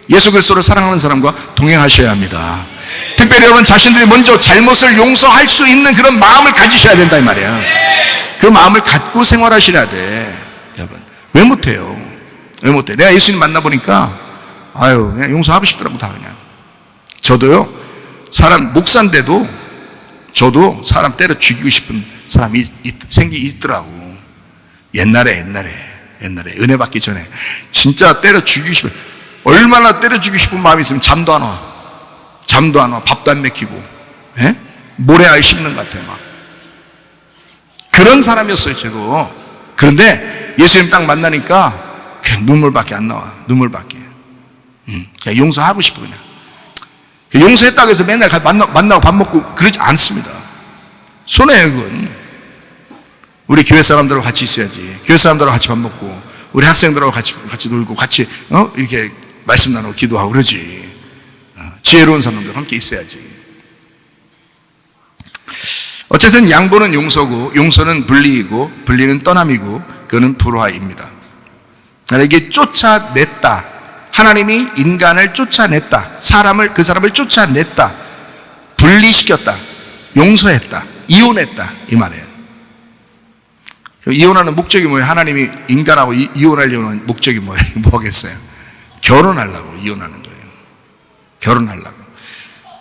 예수 그리스도를 사랑하는 사람과 동행하셔야 합니다. 특별히 여러분 자신들이 먼저 잘못을 용서할 수 있는 그런 마음을 가지셔야 된다 이 말이야. 그 마음을 갖고 생활하셔야 돼. 여러분 왜 못해요? 왜 못해? 내가 예수님 만나보니까 그냥 용서하고 싶더라고. 다 그냥. 저도요, 사람 목사인데도 저도 사람 때려 죽이고 싶은 사람이 있더라고. 옛날에 은혜 받기 전에 진짜 때려 죽이고 싶은, 얼마나 때려 죽이고 싶은 마음이 있으면 잠도 안 와. 밥도 안 먹히고, 모래알 씹는 것 같아요. 막 그런 사람이었어요. 저도. 그런데 예수님 딱 만나니까 그냥 눈물밖에 안 나와. 눈물밖에. 그냥 용서하고 싶어. 그냥 용서했다고 해서 맨날 만나고 밥 먹고 그러지 않습니다. 손해요. 그건 우리 교회 사람들하고 같이 있어야지. 교회 사람들하고 같이 밥 먹고 우리 학생들하고 같이 놀고 같이 이렇게 말씀 나누고 기도하고 그러지. 지혜로운 사람들과 함께 있어야지. 어쨌든 양보는 용서고, 용서는 분리이고, 분리는 떠남이고, 그거는 불화입니다. 이게 쫓아냈다. 하나님이 인간을 쫓아냈다. 그 사람을 쫓아냈다. 분리시켰다. 용서했다. 이혼했다. 이 말이에요. 이혼하는 목적이 뭐예요? 하나님이 인간하고 이혼하려고 하는 목적이 뭐예요? 뭐겠어요? 결혼하려고 이혼하는 거예요. 결혼하려고.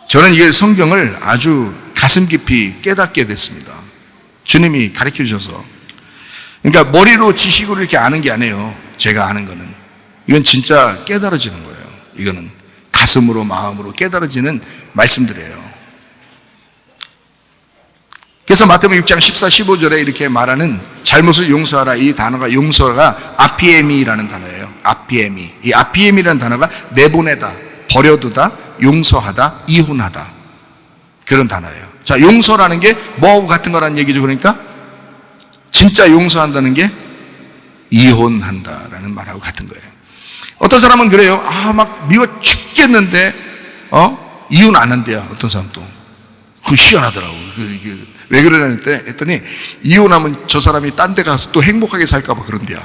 저는 이게 성경을 아주 가슴 깊이 깨닫게 됐습니다. 주님이 가르쳐 주셔서. 그러니까 머리로 지식으로 이렇게 아는 게 아니에요. 제가 아는 거는. 이건 진짜 깨달아지는 거예요. 이거는 가슴으로 마음으로 깨달아지는 말씀들이에요. 그래서 마태복음 6장 14, 15절에 이렇게 말하는 잘못을 용서하라, 이 단어가 용서가 아피에미라는 단어예요. 아피에미. 이 아피에미라는 단어가 내보내다, 버려두다, 용서하다, 이혼하다, 그런 단어예요. 자, 용서라는 게 뭐하고 같은 거라는 얘기죠. 그러니까 진짜 용서한다는 게 이혼한다라는 말하고 같은 거예요. 어떤 사람은 그래요. 막 미워 죽겠는데 이혼 안 한대요. 어떤 사람도. 그거 희한하더라고. 왜 그러냐 했더니 이혼하면 저 사람이 딴 데 가서 또 행복하게 살까 봐 그런대요.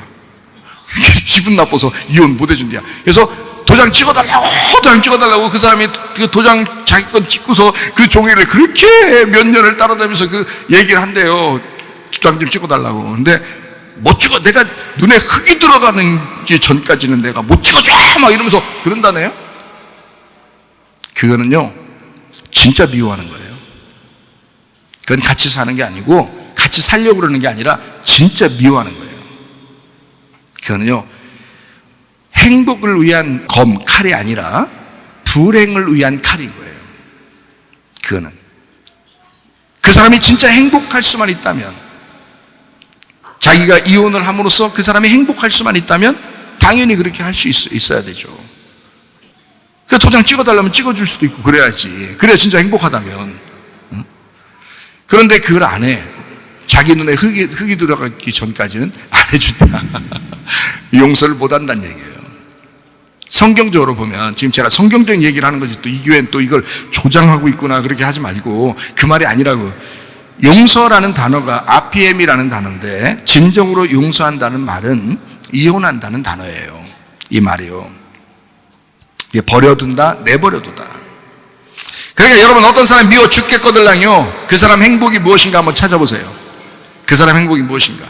기분 나빠서 이혼 못 해준대요. 그래서 도장 찍어달라고 그 사람이 그 도장 자기 건 찍고서 그 종이를 그렇게 몇 년을 따라다니면서 그 얘기를 한대요. 도장 좀 찍어달라고. 근데 못 찍어. 내가 눈에 흙이 들어가는 게 전까지는 내가 못 찍어줘! 막 이러면서 그런다네요. 그거는요, 진짜 미워하는 거예요. 그건 같이 사는 게 아니고, 같이 살려고 그러는 게 아니라, 진짜 미워하는 거예요. 그거는요, 행복을 위한 칼이 아니라, 불행을 위한 칼인 거예요. 그거는. 그 사람이 진짜 행복할 수만 있다면, 자기가 이혼을 함으로써 그 사람이 행복할 수만 있다면 당연히 그렇게 할 수 있어야 되죠. 그 도장 찍어달라면 찍어줄 수도 있고 그래야지. 그래야 진짜 행복하다면. 응? 그런데 그걸 안 해. 자기 눈에 흙이 들어가기 전까지는 안 해준다. 용서를 못 한다는 얘기예요. 성경적으로 보면, 지금 제가 성경적인 얘기를 하는 거지, 또 이 교회는 또 이걸 조장하고 있구나 그렇게 하지 말고, 그 말이 아니라고. 용서라는 단어가 아피엠이라는 단어인데, 진정으로 용서한다는 말은 이혼한다는 단어예요. 이 말이요. 버려둔다, 내버려두다. 그러니까 여러분, 어떤 사람 미워 죽겠거들랑요, 그 사람 행복이 무엇인가 한번 찾아보세요. 그 사람 행복이 무엇인가.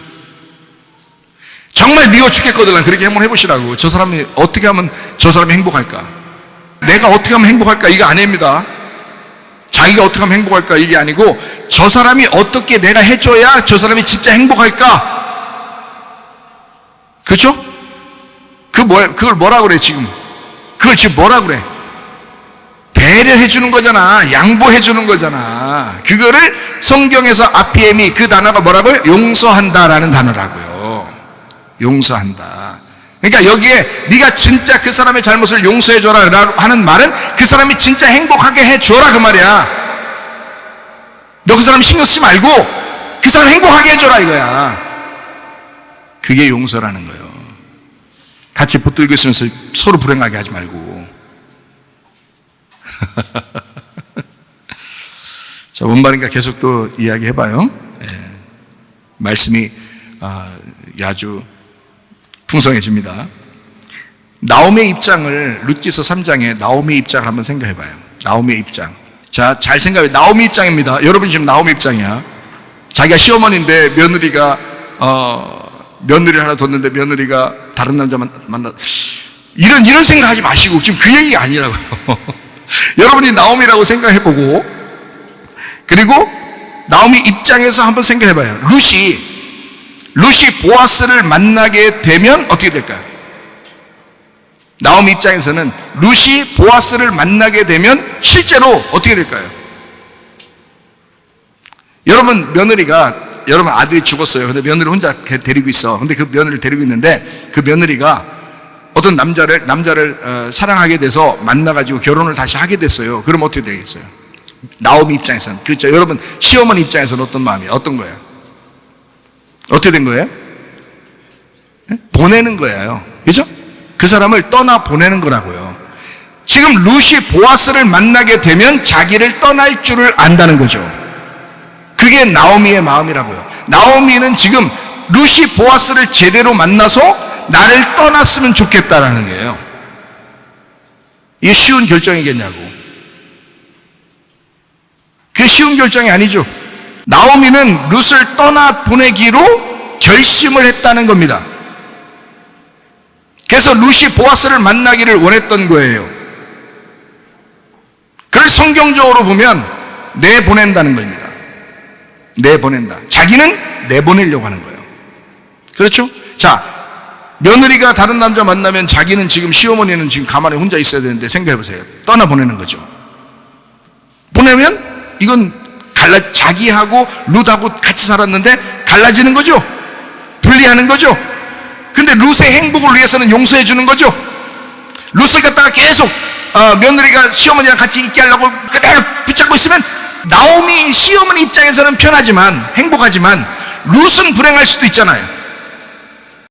정말 미워 죽겠거들랑 그렇게 한번 해보시라고. 저 사람이 어떻게 하면 저 사람이 행복할까? 내가 어떻게 하면 행복할까? 이거 아닙니다. 자기가 어떻게 하면 행복할까? 이게 아니고, 저 사람이 어떻게 내가 해줘야 저 사람이 진짜 행복할까? 그렇죠? 그걸 뭐라 그래, 지금? 그걸 지금 뭐라 그래? 배려해 주는 거잖아. 양보해 주는 거잖아. 그거를 성경에서 아피엠이, 그 단어가 뭐라고요? 용서한다라는 단어라고요. 용서한다. 그러니까 여기에 네가 진짜 그 사람의 잘못을 용서해 줘라 하는 말은 그 사람이 진짜 행복하게 해 줘라 그 말이야. 너 그 사람 신경 쓰지 말고 그 사람 행복하게 해 줘라 이거야. 그게 용서라는 거예요. 같이 붙들고 있으면서 서로 불행하게 하지 말고. 자, 뭔 말인가 계속 또 이야기해봐요. 말씀이 아주 풍성해집니다. 나오미의 입장을, 룻기서 3장에 나오미의 입장을 한번 생각해봐요. 나오미의 입장. 자, 잘 생각해요. 나오미 입장입니다. 여러분 지금 나오미 입장이야. 자기가 시어머니인데 며느리가 며느리를 하나 뒀는데 며느리가 다른 남자 만나. 이런 생각하지 마시고 지금 그 얘기가 아니라고요. 여러분이 나오미라고 생각해보고, 그리고 나오미 입장에서 한번 생각해봐요. 룻이 보아스를 만나게 되면 어떻게 될까요? 나오미 입장에서는 룻이 보아스를 만나게 되면 실제로 어떻게 될까요? 여러분 여러분 아들이 죽었어요. 근데 며느리 혼자 데리고 있어. 근데 그 며느리를 데리고 있는데 그 며느리가 어떤 남자를 사랑하게 돼서 만나가지고 결혼을 다시 하게 됐어요. 그럼 어떻게 되겠어요? 나오미 입장에서는. 그렇죠. 여러분 시어머니 입장에서는 어떤 마음이에요? 어떤 거예요? 어떻게 된 거예요? 보내는 거예요. 그죠? 그 사람을 떠나 보내는 거라고요. 지금 룻이 보아스를 만나게 되면 자기를 떠날 줄을 안다는 거죠. 그게 나오미의 마음이라고요. 나오미는 지금 룻이 보아스를 제대로 만나서 나를 떠났으면 좋겠다라는 거예요. 이게 쉬운 결정이겠냐고. 그게 쉬운 결정이 아니죠. 나오미는 룻을 떠나 보내기로 결심을 했다는 겁니다. 그래서 룻이 보아스를 만나기를 원했던 거예요. 그걸 성경적으로 보면 내보낸다는 겁니다. 내보낸다. 자기는 내보내려고 하는 거예요. 그렇죠? 자, 며느리가 다른 남자 만나면 자기는 지금 시어머니는 지금 가만히 혼자 있어야 되는데 생각해보세요. 떠나보내는 거죠. 보내면 이건 자기하고 룻하고 같이 살았는데 갈라지는 거죠. 분리하는 거죠. 근데 룻의 행복을 위해서는 용서해 주는 거죠. 룻을 갖다가 계속 며느리가 시어머니랑 같이 있게 하려고 그대로 붙잡고 있으면 나오미 시어머니 입장에서는 편하지만 행복하지만 룻은 불행할 수도 있잖아요.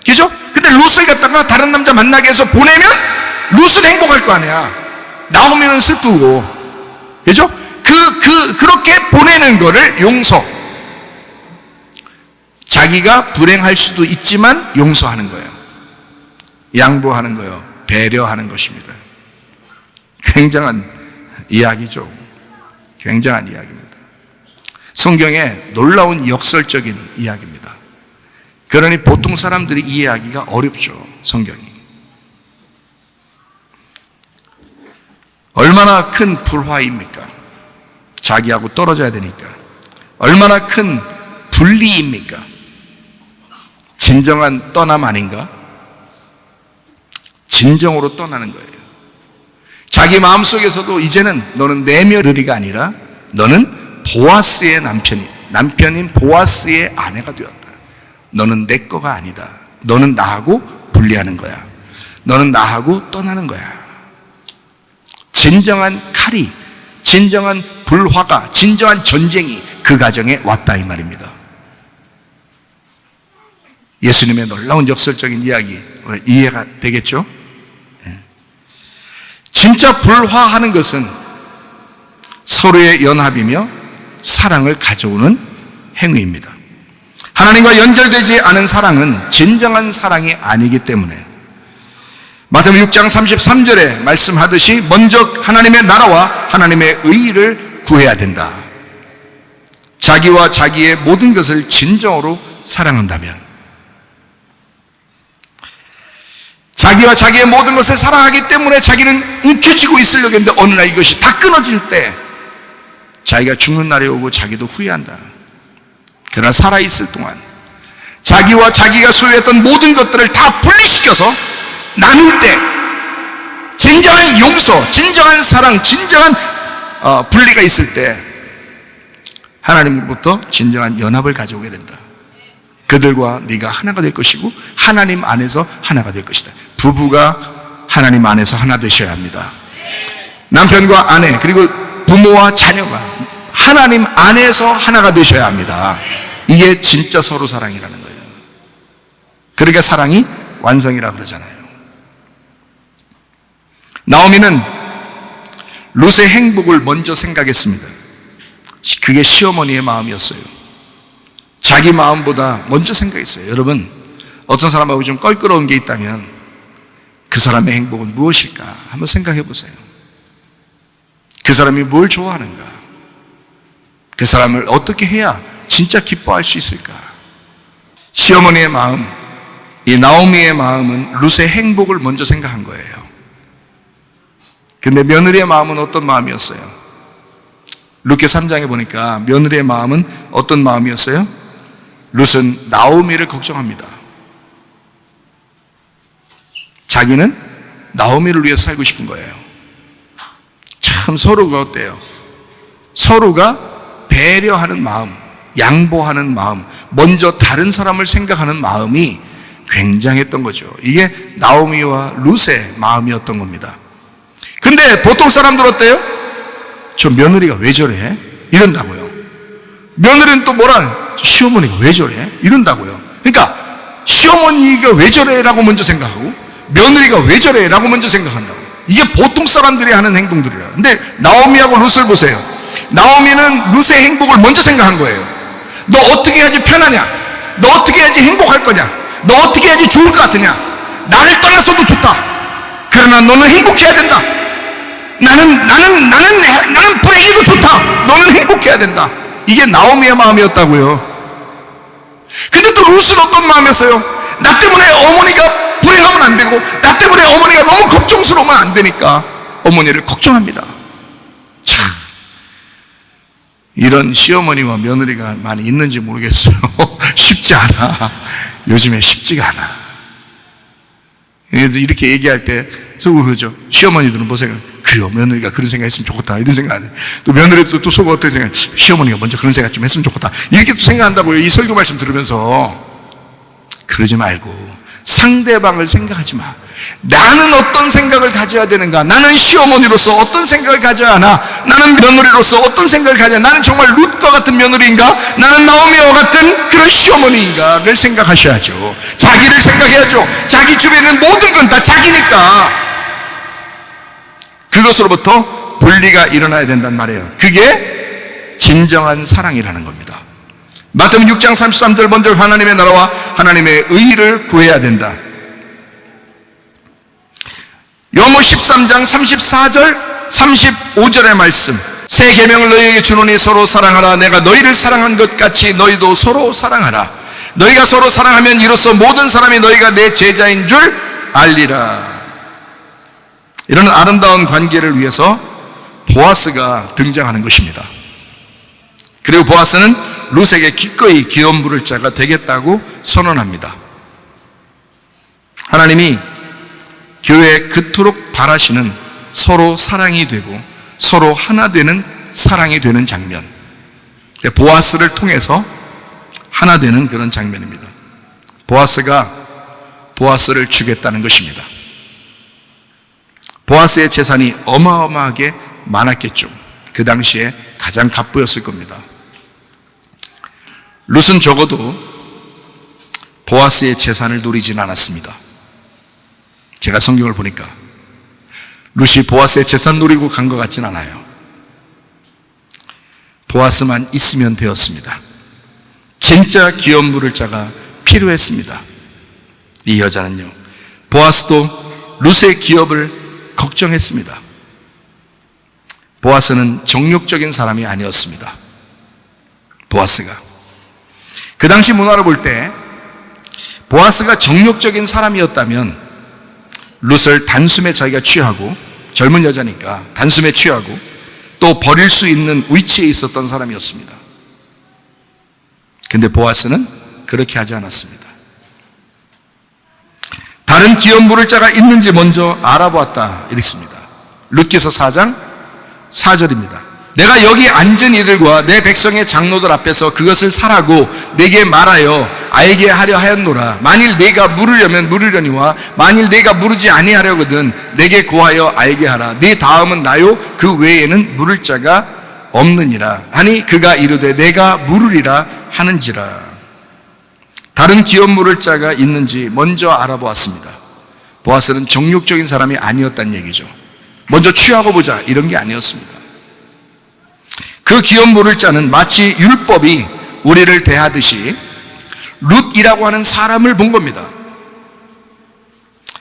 그죠? 근데 룻을 갖다가 다른 남자 만나게 해서 보내면 룻은 행복할 거 아니야. 나오미는 슬프고. 그죠? 그렇게 보내는 거를 용서. 자기가 불행할 수도 있지만 용서하는 거예요. 양보하는 거예요. 배려하는 것입니다. 굉장한 이야기죠. 굉장한 이야기입니다. 성경에 놀라운 역설적인 이야기입니다. 그러니 보통 사람들이 이해하기가 어렵죠. 성경이. 얼마나 큰 불화입니까? 자기하고 떨어져야 되니까. 얼마나 큰 분리입니까? 진정한 떠남 아닌가? 진정으로 떠나는 거예요. 자기 마음속에서도 이제는 너는 내 며느리가 아니라 너는 보아스의 남편인 보아스의 아내가 되었다. 너는 내 거가 아니다. 너는 나하고 분리하는 거야. 너는 나하고 떠나는 거야. 진정한 칼이, 진정한 불화가, 진정한 전쟁이 그 가정에 왔다 이 말입니다. 예수님의 놀라운 역설적인 이야기 오늘 이해가 되겠죠? 진짜 불화하는 것은 서로의 연합이며 사랑을 가져오는 행위입니다. 하나님과 연결되지 않은 사랑은 진정한 사랑이 아니기 때문에 마태복음 6장 33절에 말씀하듯이 먼저 하나님의 나라와 하나님의 의의를 구해야 된다. 자기와 자기의 모든 것을 진정으로 사랑한다면 자기와 자기의 모든 것을 사랑하기 때문에 자기는 움켜쥐고 있으려고 했는데 어느 날 이것이 다 끊어질 때 자기가 죽는 날이 오고 자기도 후회한다. 그러나 살아있을 동안 자기와 자기가 소유했던 모든 것들을 다 분리시켜서 나눌 때 진정한 용서, 진정한 사랑, 진정한 분리가 있을 때 하나님으로부터 진정한 연합을 가져오게 된다. 그들과 네가 하나가 될 것이고 하나님 안에서 하나가 될 것이다. 부부가 하나님 안에서 하나 되셔야 합니다. 남편과 아내 그리고 부모와 자녀가 하나님 안에서 하나가 되셔야 합니다. 이게 진짜 서로 사랑이라는 거예요. 그러니까 사랑이 완성이라 그러잖아요. 나오미는 룻의 행복을 먼저 생각했습니다. 그게 시어머니의 마음이었어요. 자기 마음보다 먼저 생각했어요. 여러분, 어떤 사람하고 좀 껄끄러운 게 있다면 그 사람의 행복은 무엇일까? 한번 생각해 보세요. 그 사람이 뭘 좋아하는가? 그 사람을 어떻게 해야 진짜 기뻐할 수 있을까? 시어머니의 마음, 이 나오미의 마음은 룻의 행복을 먼저 생각한 거예요. 근데 며느리의 마음은 어떤 마음이었어요? 룻기 3장에 보니까 며느리의 마음은 어떤 마음이었어요? 룻은 나오미를 걱정합니다. 자기는 나오미를 위해서 살고 싶은 거예요. 참 서로가 어때요? 서로가 배려하는 마음, 양보하는 마음, 먼저 다른 사람을 생각하는 마음이 굉장했던 거죠. 이게 나오미와 룻의 마음이었던 겁니다. 근데 보통 사람들 어때요? 저 며느리가 왜 저래? 이런다고요. 며느리는 또 뭐라? 시어머니가 왜 저래? 이런다고요. 그러니까 시어머니가 왜 저래? 라고 먼저 생각하고 며느리가 왜 저래? 라고 먼저 생각한다고. 이게 보통 사람들이 하는 행동들이라. 근데 나오미하고 룻을 보세요. 나오미는 룻의 행복을 먼저 생각한 거예요. 너 어떻게 해야지 편하냐? 너 어떻게 해야지 행복할 거냐? 너 어떻게 해야지 좋을 것 같으냐? 나를 떠났어도 좋다. 그러나 너는 행복해야 된다. 나는 불행해도 좋다. 너는 행복해야 된다. 이게 나오미의 마음이었다고요. 근데 또 룻은 어떤 마음이었어요? 나 때문에 어머니가 불행하면 안 되고 나 때문에 어머니가 너무 걱정스러우면 안 되니까 어머니를 걱정합니다. 참, 이런 시어머니와 며느리가 많이 있는지 모르겠어요. 쉽지 않아. 요즘에 쉽지가 않아. 그래서 이렇게 얘기할 때 속으로 그러죠. 시어머니들은 보세요. 그래요, 며느리가 그런 생각 했으면 좋겠다 이런 생각 안 해. 또 며느리도 또 속으로 어떻게 생각해? 시어머니가 먼저 그런 생각 좀 했으면 좋겠다 이렇게 또 생각한다고요. 이 설교 말씀 들으면서. 그러지 말고 상대방을 생각하지 마. 나는 어떤 생각을 가져야 되는가? 나는 시어머니로서 어떤 생각을 가져야 하나? 나는 며느리로서 어떤 생각을 가져야 하나? 나는 정말 룻과 같은 며느리인가? 나는 나오미와 같은 그런 시어머니인가를 생각하셔야죠. 자기를 생각해야죠. 자기 주변에 있는 모든 건 다 자기니까 그것으로부터 분리가 일어나야 된단 말이에요. 그게 진정한 사랑이라는 겁니다. 마태복음 6장 33절 먼저 하나님의 나라와 하나님의 의를 구해야 된다. 요한복음 13장 34절 35절의 말씀, 새 계명을 너희에게 주노니 서로 사랑하라. 내가 너희를 사랑한 것 같이 너희도 서로 사랑하라. 너희가 서로 사랑하면 이로써 모든 사람이 너희가 내 제자인 줄 알리라. 이런 아름다운 관계를 위해서 보아스가 등장하는 것입니다. 그리고 보아스는 룻에게 기꺼이 기업 물을 자가 되겠다고 선언합니다. 하나님이 교회에 그토록 바라시는 서로 사랑이 되고 서로 하나 되는 사랑이 되는 장면, 보아스를 통해서 하나 되는 그런 장면입니다. 보아스가 보아스를 주겠다는 것입니다. 보아스의 재산이 어마어마하게 많았겠죠. 그 당시에 가장 갑부였을 겁니다. 룻은 적어도 보아스의 재산을 누리진 않았습니다. 제가 성경을 보니까 룻이 보아스의 재산 노리고 간 것 같진 않아요. 보아스만 있으면 되었습니다. 진짜 기업 물을 자가 필요했습니다. 이 여자는요, 보아스도 룻의 기업을 걱정했습니다. 보아스는 정욕적인 사람이 아니었습니다. 보아스가 그 당시 문화를 볼 때 보아스가 정욕적인 사람이었다면 룻을 단숨에 자기가 취하고, 젊은 여자니까 단숨에 취하고 또 버릴 수 있는 위치에 있었던 사람이었습니다. 근데 보아스는 그렇게 하지 않았습니다. 다른 기업 물을 자가 있는지 먼저 알아보았다 이랬습니다. 룻기서 4장 4절입니다. 내가 여기 앉은 이들과 내 백성의 장로들 앞에서 그것을 사라고 내게 말하여 알게 하려 하였노라. 만일 내가 물으려면 물으려니와 만일 내가 물으지 아니하려거든 내게 고하여 알게 하라. 네 다음은 나요 그 외에는 물을 자가 없느니라 하니 그가 이르되 내가 물으리라 하는지라. 다른 기업 물을 자가 있는지 먼저 알아보았습니다. 보아스는 정욕적인 사람이 아니었다는 얘기죠. 먼저 취하고 보자 이런 게 아니었습니다. 그 기업 물을 자는 마치 율법이 우리를 대하듯이 룻이라고 하는 사람을 본 겁니다.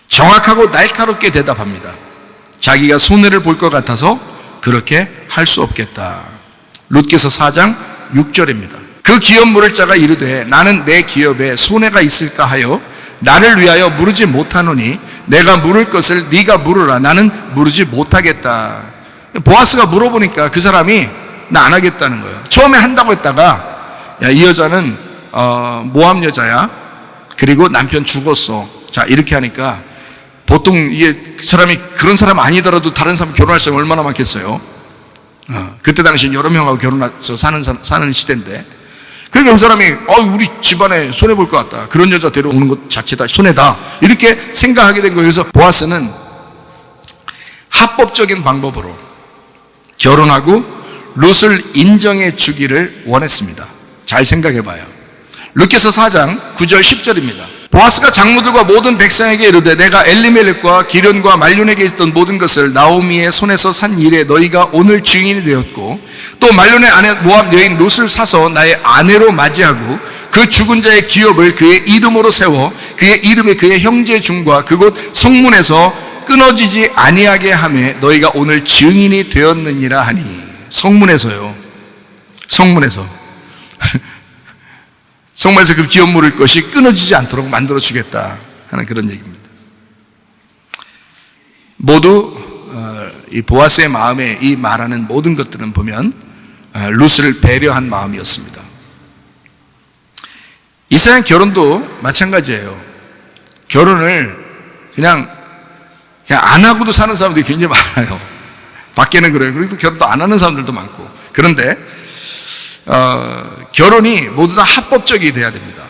정확하고 날카롭게 대답합니다. 자기가 손해를 볼 것 같아서 그렇게 할 수 없겠다. 룻기서 4장 6절입니다. 그 기업 물을 자가 이르되 나는 내 기업에 손해가 있을까 하여 나를 위하여 물으지 못하노니 내가 물을 것을 네가 물으라. 나는 물으지 못하겠다. 보아스가 물어보니까 그 사람이 나 안 하겠다는 거예요. 처음에 한다고 했다가 야, 이 여자는 모함 여자야. 그리고 남편 죽었어. 자, 이렇게 하니까 보통 이게 그 사람이 그런 사람 아니더라도 다른 사람 결혼할 사람이 얼마나 많겠어요. 그때 당시 여러 명하고 결혼해서 사는 시대인데, 그러니까 그 사람이 우리 집안에 손해볼 것 같다, 그런 여자 데려오는 것 자체다 손해다 이렇게 생각하게 된 거예요. 그래서 보아스는 합법적인 방법으로 결혼하고 룻을 인정해 주기를 원했습니다. 잘 생각해 봐요. 룻기서 4장 9절 10절입니다. 보아스가 장로들과 모든 백성에게 이르되 내가 엘리멜렉과 기련과 말론에게 있던 모든 것을 나오미의 손에서 산 일에 너희가 오늘 증인이 되었고, 또 말론의 아내 모압 여인 룻을 사서 나의 아내로 맞이하고 그 죽은 자의 기업을 그의 이름으로 세워 그의 이름에 그의 형제 중과 그곳 성문에서 끊어지지 아니하게 하매 너희가 오늘 증인이 되었느니라 하니. 성문에서요. 성문에서 성문에서 그 기업 물을 것이 끊어지지 않도록 만들어 주겠다 하는 그런 얘기입니다. 모두 이 보아스의 마음에 이 말하는 모든 것들은 보면 룻을 배려한 마음이었습니다. 이 세상 결혼도 마찬가지예요. 결혼을 그냥 안 하고도 사는 사람들이 굉장히 많아요. 밖에는 그래요. 그래도 결혼도 안 하는 사람들도 많고. 그런데 결혼이 모두 다 합법적이 돼야 됩니다.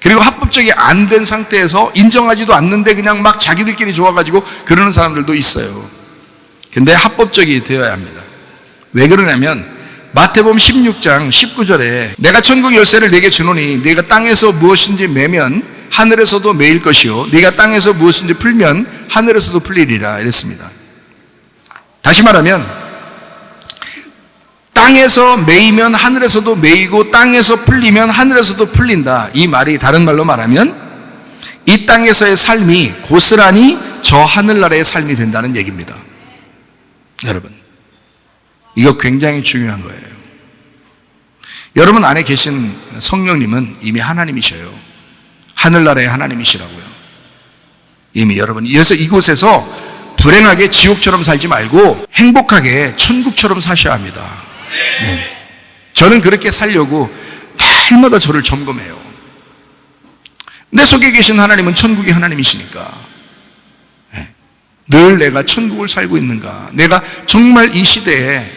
그리고 합법적이 안 된 상태에서 인정하지도 않는데 그냥 막 자기들끼리 좋아가지고 그러는 사람들도 있어요. 근데 합법적이 되어야 합니다. 왜 그러냐면 마태복음 16장 19절에 내가 천국 열쇠를 네게 주노니 네가 땅에서 무엇인지 매면 하늘에서도 매일 것이요 네가 땅에서 무엇인지 풀면 하늘에서도 풀리리라 이랬습니다. 다시 말하면 땅에서 매이면 하늘에서도 매이고 땅에서 풀리면 하늘에서도 풀린다. 이 말이 다른 말로 말하면 이 땅에서의 삶이 고스란히 저 하늘나라의 삶이 된다는 얘기입니다. 여러분, 이거 굉장히 중요한 거예요. 여러분 안에 계신 성령님은 이미 하나님이셔요. 하늘나라의 하나님이시라고요. 이미 여러분, 그래서 이곳에서 불행하게 지옥처럼 살지 말고 행복하게 천국처럼 사셔야 합니다. 네. 저는 그렇게 살려고 날마다 저를 점검해요. 내 속에 계신 하나님은 천국의 하나님이시니까 늘 내가 천국을 살고 있는가, 내가 정말 이 시대에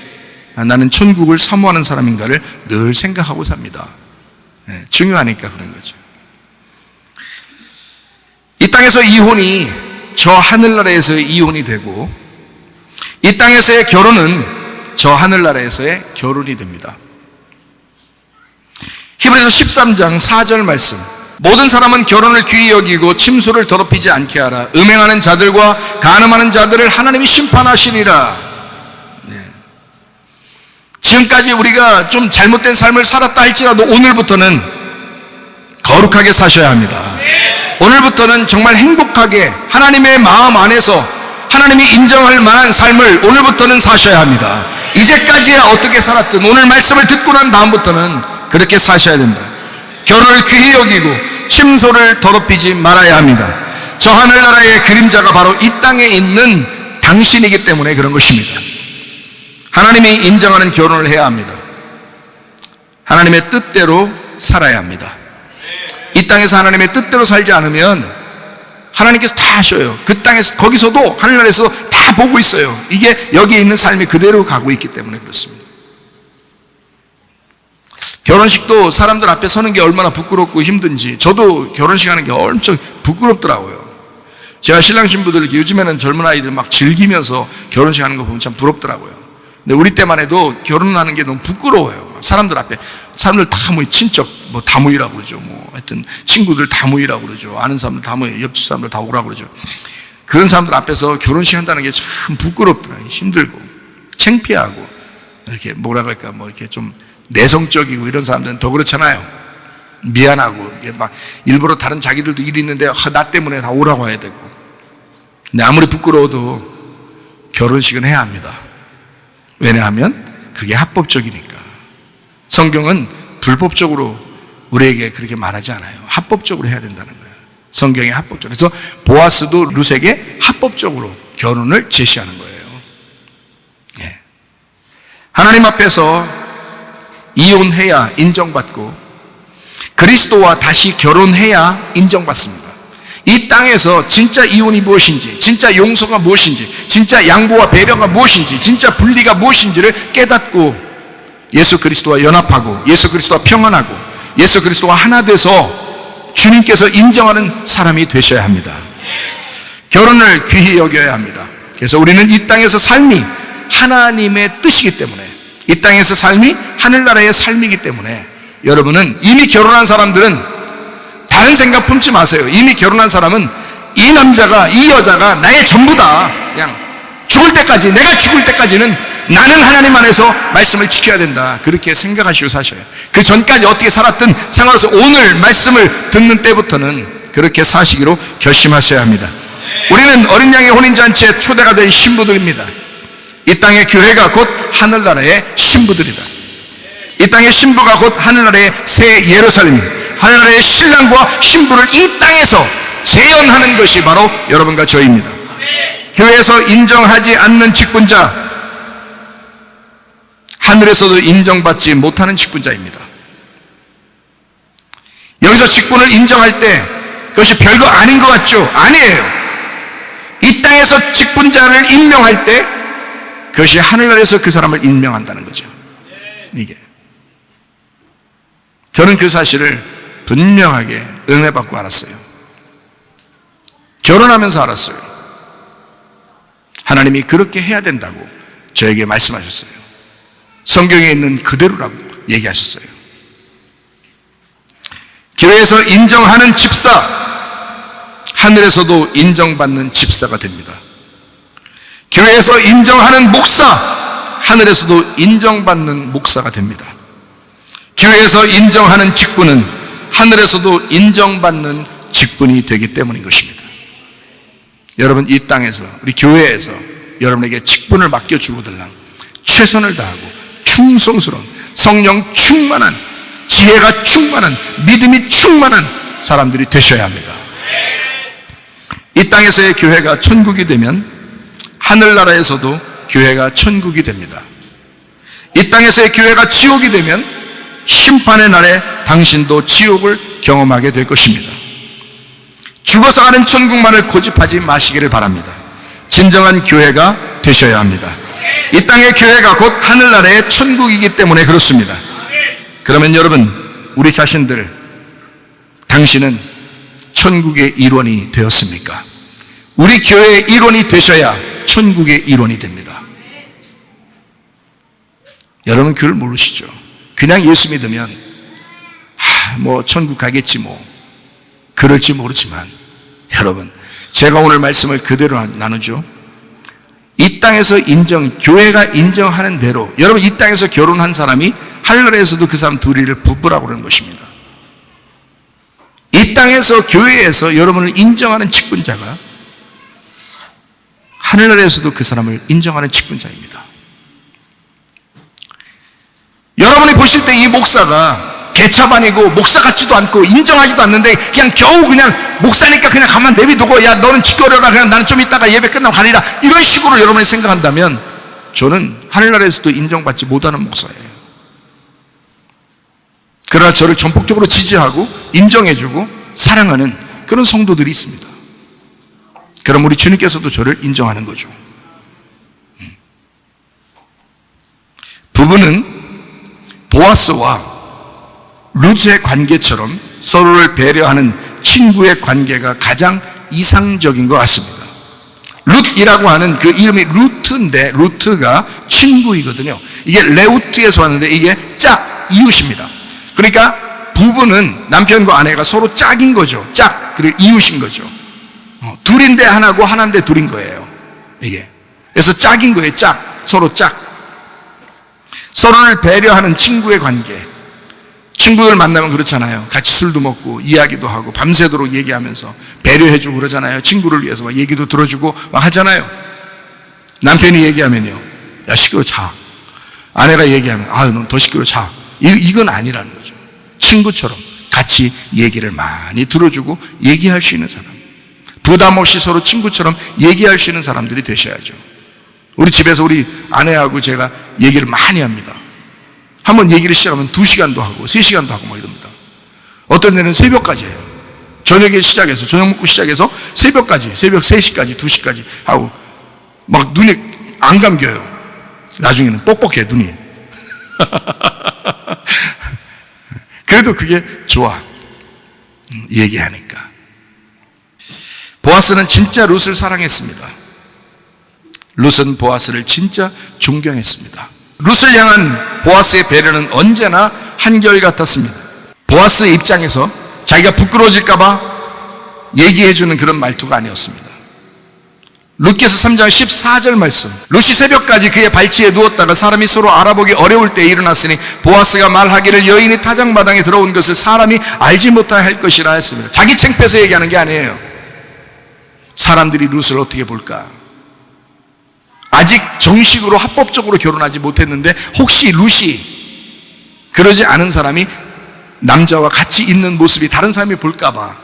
나는 천국을 사모하는 사람인가를 늘 생각하고 삽니다. 중요하니까 그런 거죠. 이 땅에서 이혼이 저 하늘나라에서의 이혼이 되고 이 땅에서의 결혼은 저 하늘나라에서의 결혼이 됩니다. 히브리서 13장 4절 말씀, 모든 사람은 결혼을 귀히 여기고 침소를 더럽히지 않게 하라. 음행하는 자들과 간음하는 자들을 하나님이 심판하시리라. 네. 지금까지 우리가 좀 잘못된 삶을 살았다 할지라도 오늘부터는 거룩하게 사셔야 합니다. 오늘부터는 정말 행복하게 하나님의 마음 안에서 하나님이 인정할 만한 삶을 오늘부터는 사셔야 합니다. 이제까지야 어떻게 살았든 오늘 말씀을 듣고 난 다음부터는 그렇게 사셔야 된다. 결혼을 귀히 여기고 침소를 더럽히지 말아야 합니다. 저 하늘나라의 그림자가 바로 이 땅에 있는 당신이기 때문에 그런 것입니다. 하나님이 인정하는 결혼을 해야 합니다. 하나님의 뜻대로 살아야 합니다. 이 땅에서 하나님의 뜻대로 살지 않으면 하나님께서 다 하셔요. 그 땅에서, 거기서도 하늘나라에서 다 보고 있어요. 이게 여기에 있는 삶이 그대로 가고 있기 때문에 그렇습니다. 결혼식도 사람들 앞에 서는 게 얼마나 부끄럽고 힘든지 저도 결혼식 하는 게 엄청 부끄럽더라고요. 제가 신랑 신부들 요즘에는 젊은 아이들 막 즐기면서 결혼식 하는 거 보면 참 부럽더라고요. 근데 우리 때만 해도 결혼하는 게 너무 부끄러워요. 사람들 앞에 사람들 다 모이, 친척 뭐 다 모이라고 그러죠. 뭐 하여튼 친구들 다 모이라고 그러죠. 아는 사람들 다 모여, 옆집 사람들 다 오라고 그러죠. 그런 사람들 앞에서 결혼식 한다는 게 참 부끄럽더라고요. 힘들고 창피하고 이렇게 뭐라 그럴까 뭐 이렇게 좀 내성적이고 이런 사람들은 더 그렇잖아요. 미안하고 막 일부러 다른 자기들도 일이 있는데 나 때문에 다 오라고 해야 되고. 근데 아무리 부끄러워도 결혼식은 해야 합니다. 왜냐하면 그게 합법적이니까. 성경은 불법적으로 우리에게 그렇게 말하지 않아요. 합법적으로 해야 된다는 거예요. 성경에 합법적으로. 그래서 보아스도 룻에게 합법적으로 결혼을 제시하는 거예요. 예. 하나님 앞에서 이혼해야 인정받고 그리스도와 다시 결혼해야 인정받습니다. 이 땅에서 진짜 이혼이 무엇인지, 진짜 용서가 무엇인지, 진짜 양보와 배려가 무엇인지, 진짜 분리가 무엇인지를 깨닫고 예수 그리스도와 연합하고 예수 그리스도와 평안하고 예수 그리스도와 하나 돼서 주님께서 인정하는 사람이 되셔야 합니다. 결혼을 귀히 여겨야 합니다. 그래서 우리는 이 땅에서 삶이 하나님의 뜻이기 때문에, 이 땅에서 삶이 하늘나라의 삶이기 때문에 여러분은 이미 결혼한 사람들은 다른 생각 품지 마세요. 이미 결혼한 사람은 이 남자가, 이 여자가 나의 전부다. 그냥 죽을 때까지, 내가 죽을 때까지는 나는 하나님 안에서 말씀을 지켜야 된다. 그렇게 생각하시고 사셔요. 그 전까지 어떻게 살았든 상관없어. 오늘 말씀을 듣는 때부터는 그렇게 사시기로 결심하셔야 합니다. 우리는 어린 양의 혼인잔치에 초대가 된 신부들입니다. 이 땅의 교회가 곧 하늘나라의 신부들이다. 이 땅의 신부가 곧 하늘나라의 새 예루살렘입니다. 하늘나라의 신랑과 신부를 이 땅에서 재현하는 것이 바로 여러분과 저희입니다. 교회에서 인정하지 않는 직분자, 하늘에서도 인정받지 못하는 직분자입니다. 여기서 직분을 인정할 때 그것이 별거 아닌 것 같죠? 아니에요. 이 땅에서 직분자를 임명할 때 그것이 하늘나라에서 그 사람을 임명한다는 거죠. 이게. 저는 그 사실을 분명하게 은혜받고 알았어요. 결혼하면서 알았어요. 하나님이 그렇게 해야 된다고 저에게 말씀하셨어요. 성경에 있는 그대로라고 얘기하셨어요. 교회에서 인정하는 집사, 하늘에서도 인정받는 집사가 됩니다. 교회에서 인정하는 목사, 하늘에서도 인정받는 목사가 됩니다. 교회에서 인정하는 직분은 하늘에서도 인정받는 직분이 되기 때문인 것입니다. 여러분, 이 땅에서, 우리 교회에서 여러분에게 직분을 맡겨주고들랑 최선을 다하고 충성스러운, 성령 충만한, 지혜가 충만한, 믿음이 충만한 사람들이 되셔야 합니다. 이 땅에서의 교회가 천국이 되면 하늘나라에서도 교회가 천국이 됩니다. 이 땅에서의 교회가 지옥이 되면 심판의 날에 당신도 지옥을 경험하게 될 것입니다. 죽어서 가는 천국만을 고집하지 마시기를 바랍니다. 진정한 교회가 되셔야 합니다. 이 땅의 교회가 곧 하늘나라의 천국이기 때문에 그렇습니다. 그러면 여러분, 우리 자신들, 당신은 천국의 일원이 되었습니까? 우리 교회의 일원이 되셔야 천국의 일원이 됩니다. 여러분, 그걸 모르시죠? 그냥 예수 믿으면 뭐 천국 가겠지 뭐 그럴지 모르지만, 여러분, 제가 오늘 말씀을 그대로 나누죠. 이 땅에서 교회가 인정하는 대로, 여러분, 이 땅에서 결혼한 사람이 하늘나라에서도 그 사람 둘이를 부부라고 그러는 것입니다. 이 땅에서 교회에서 여러분을 인정하는 직분자가 하늘나라에서도 그 사람을 인정하는 직분자입니다. 여러분이 보실 때 이 목사가 개차반이고 목사 같지도 않고 인정하지도 않는데 그냥 겨우 그냥 목사니까 그냥 가만 내비두고, 야 너는 지켜려라, 그냥 나는 좀 이따가 예배 끝나면 가리라, 이런 식으로 여러분이 생각한다면 저는 하늘나라에서도 인정받지 못하는 목사예요. 그러나 저를 전폭적으로 지지하고 인정해주고 사랑하는 그런 성도들이 있습니다. 그럼 우리 주님께서도 저를 인정하는 거죠. 부부는 보아스와 루트의 관계처럼 서로를 배려하는 친구의 관계가 가장 이상적인 것 같습니다. 룻이라고 하는 그 이름이 루트인데, 루트가 친구이거든요. 이게 레우트에서 왔는데 이게 짝, 이웃입니다. 그러니까 부부는 남편과 아내가 서로 짝인 거죠. 짝, 그리고 이웃인 거죠. 둘인데 하나고 하나인데 둘인 거예요. 이게. 그래서 짝인 거예요. 짝. 서로 짝. 서로를 배려하는 친구의 관계. 친구들 만나면 그렇잖아요. 같이 술도 먹고 이야기도 하고 밤새도록 얘기하면서 배려해주고 그러잖아요. 친구를 위해서 막 얘기도 들어주고 막 하잖아요. 남편이 얘기하면요, 야 시끄러워 자. 아내가 얘기하면 넌 더 시끄러워 자. 이건 아니라는 거죠. 친구처럼 같이 얘기를 많이 들어주고 얘기할 수 있는 사람, 부담 없이 서로 친구처럼 얘기할 수 있는 사람들이 되셔야죠. 우리 집에서 우리 아내하고 제가 얘기를 많이 합니다. 한번 얘기를 시작하면 2시간도 하고 3시간도 하고 막 이럽니다. 어떤 데는 새벽까지 해요. 저녁에 시작해서, 저녁 먹고 시작해서 새벽까지, 새벽 3시까지 2시까지 하고 막 눈이 안 감겨요. 나중에는 뻑뻑해 눈이. 그래도 그게 좋아, 얘기하니까. 보아스는 진짜 룻을 사랑했습니다. 룻은 보아스를 진짜 존경했습니다. 룻을 향한 보아스의 배려는 언제나 한결같았습니다. 보아스의 입장에서 자기가 부끄러워질까봐 얘기해주는 그런 말투가 아니었습니다. 룻기서 3장 14절 말씀, 룻이 새벽까지 그의 발치에 누웠다가 사람이 서로 알아보기 어려울 때에 일어났으니 보아스가 말하기를 여인이 타작마당에 들어온 것을 사람이 알지 못할 것이라 했습니다. 자기 창피해서 얘기하는 게 아니에요. 사람들이 룻을 어떻게 볼까? 아직 정식으로 합법적으로 결혼하지 못했는데 혹시 룻이 그러지 않은 사람이 남자와 같이 있는 모습이 다른 사람이 볼까봐,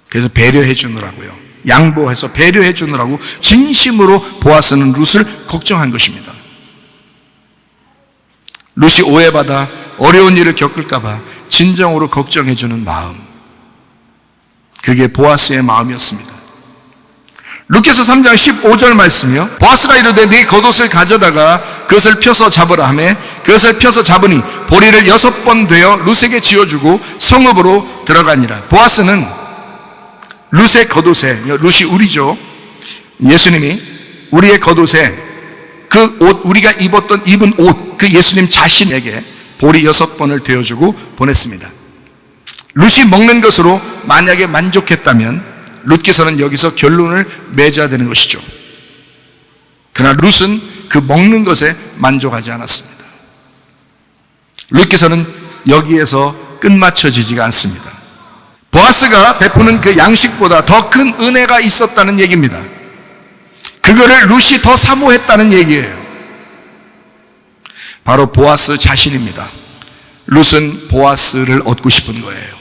그래서 배려해 주느라고요, 양보해서 배려해 주느라고 진심으로 보아스는 룻을 걱정한 것입니다. 룻이 오해받아 어려운 일을 겪을까봐 진정으로 걱정해 주는 마음, 그게 보아스의 마음이었습니다. 루카서 3장 15절 말씀이요. 보아스가 이르되 네 겉옷을 가져다가 그것을 펴서 잡으라 하매 그것을 펴서 잡으니 보리를 6번 되어 룻에게 지어주고 성읍으로 들어가니라. 보아스는 룻의 겉옷에, 룻이 우리죠. 예수님이 우리의 겉옷에 그 옷, 우리가 입은 옷, 그 예수님 자신에게 보리 6번을 되어주고 보냈습니다. 룻이 먹는 것으로 만약에 만족했다면 룻께서는 여기서 결론을 맺어야 되는 것이죠. 그러나 룻은 그 먹는 것에 만족하지 않았습니다. 룻께서는 여기에서 끝마쳐지지가 않습니다. 보아스가 베푸는 그 양식보다 더 큰 은혜가 있었다는 얘기입니다. 그거를 룻이 더 사모했다는 얘기예요. 바로 보아스 자신입니다. 룻은 보아스를 얻고 싶은 거예요.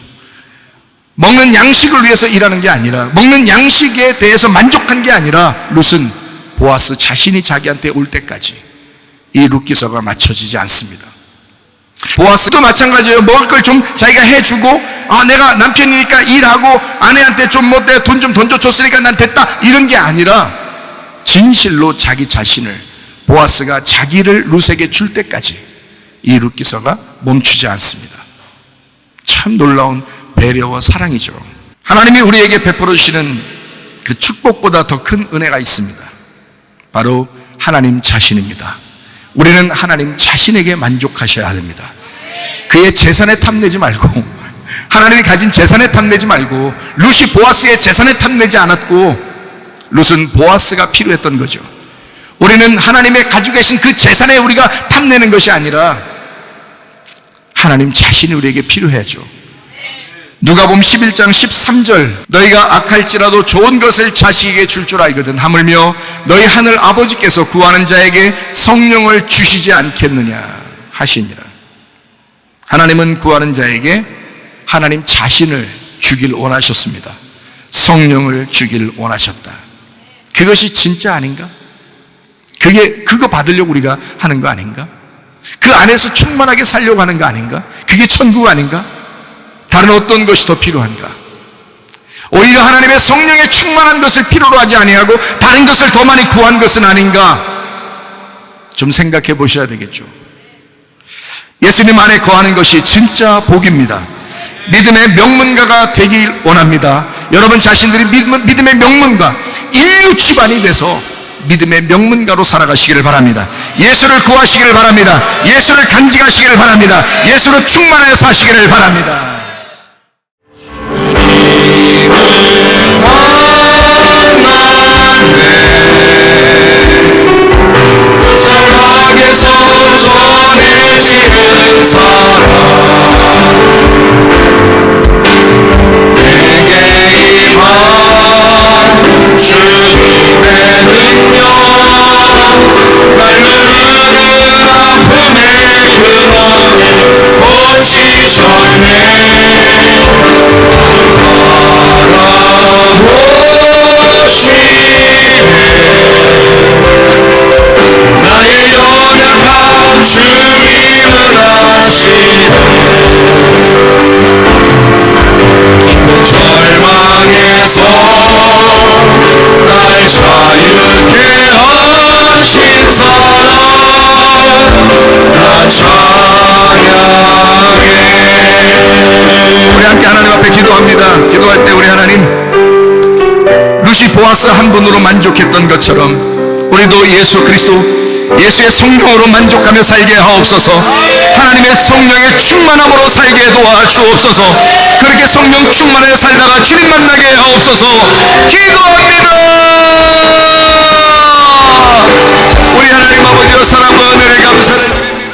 먹는 양식을 위해서 일하는 게 아니라, 먹는 양식에 대해서 만족한 게 아니라 룻은 보아스 자신이 자기한테 올 때까지 이 룻기서가 맞춰지지 않습니다. 보아스도 마찬가지예요. 먹을 걸 좀 자기가 해주고, 내가 남편이니까 일하고 아내한테 좀 돈 좀 던져줬으니까 난 됐다, 이런 게 아니라 진실로 자기 자신을, 보아스가 자기를 룻에게 줄 때까지 이 룻기서가 멈추지 않습니다. 참 놀라운 배려와 사랑이죠. 하나님이 우리에게 베풀어 주시는 그 축복보다 더 큰 은혜가 있습니다. 바로 하나님 자신입니다. 우리는 하나님 자신에게 만족하셔야 됩니다. 그의 재산에 탐내지 말고, 하나님이 가진 재산에 탐내지 말고, 룻이 보아스의 재산에 탐내지 않았고, 룻은 보아스가 필요했던 거죠. 우리는 하나님의 가지고 계신 그 재산에 우리가 탐내는 것이 아니라 하나님 자신이 우리에게 필요해야죠. 누가복음 11장 13절, 너희가 악할지라도 좋은 것을 자식에게 줄 줄 알거든 하물며 너희 하늘 아버지께서 구하는 자에게 성령을 주시지 않겠느냐 하시니라. 하나님은 구하는 자에게 하나님 자신을 주길 원하셨습니다. 성령을 주길 원하셨다. 그것이 진짜 아닌가? 그거 받으려고 우리가 하는 거 아닌가? 그 안에서 충만하게 살려고 하는 거 아닌가? 그게 천국 아닌가? 다른 어떤 것이 더 필요한가? 오히려 하나님의 성령에 충만한 것을 필요로 하지 아니하고 다른 것을 더 많이 구한 것은 아닌가? 좀 생각해 보셔야 되겠죠. 예수님 안에 거하는 것이 진짜 복입니다. 믿음의 명문가가 되길 원합니다. 여러분 자신들이 믿음의 명문가, 인류 기반이 돼서 믿음의 명문가로 살아가시기를 바랍니다. 예수를 구하시기를 바랍니다. 예수를 간직하시기를 바랍니다. 예수로 충만하여 사시기를 바랍니다. 정락에서 전해지는 사랑, 내게 임한 주님의 능력, 날르는 아픔의 근원을 고치셨네. 나의 연약한 주님을 아시네. 깊은 절망에서 날 자유케 하신 사랑, 나 찬양해. 우리 함께 하나님 앞에 기도합니다. 기도할 때 우리 하나님, 룻이 보아스 한 분으로 만족했던 것처럼 우리도 예수 그리스도, 예수의 성령으로 만족하며 살게 하옵소서. 하나님의 성령의 충만함으로 살게 도와주옵소서. 그렇게 성령 충만하여 살다가 주님 만나게 하옵소서. 기도합니다. 우리 하나님 아버지의 사랑과 은혜를 감사드립니다.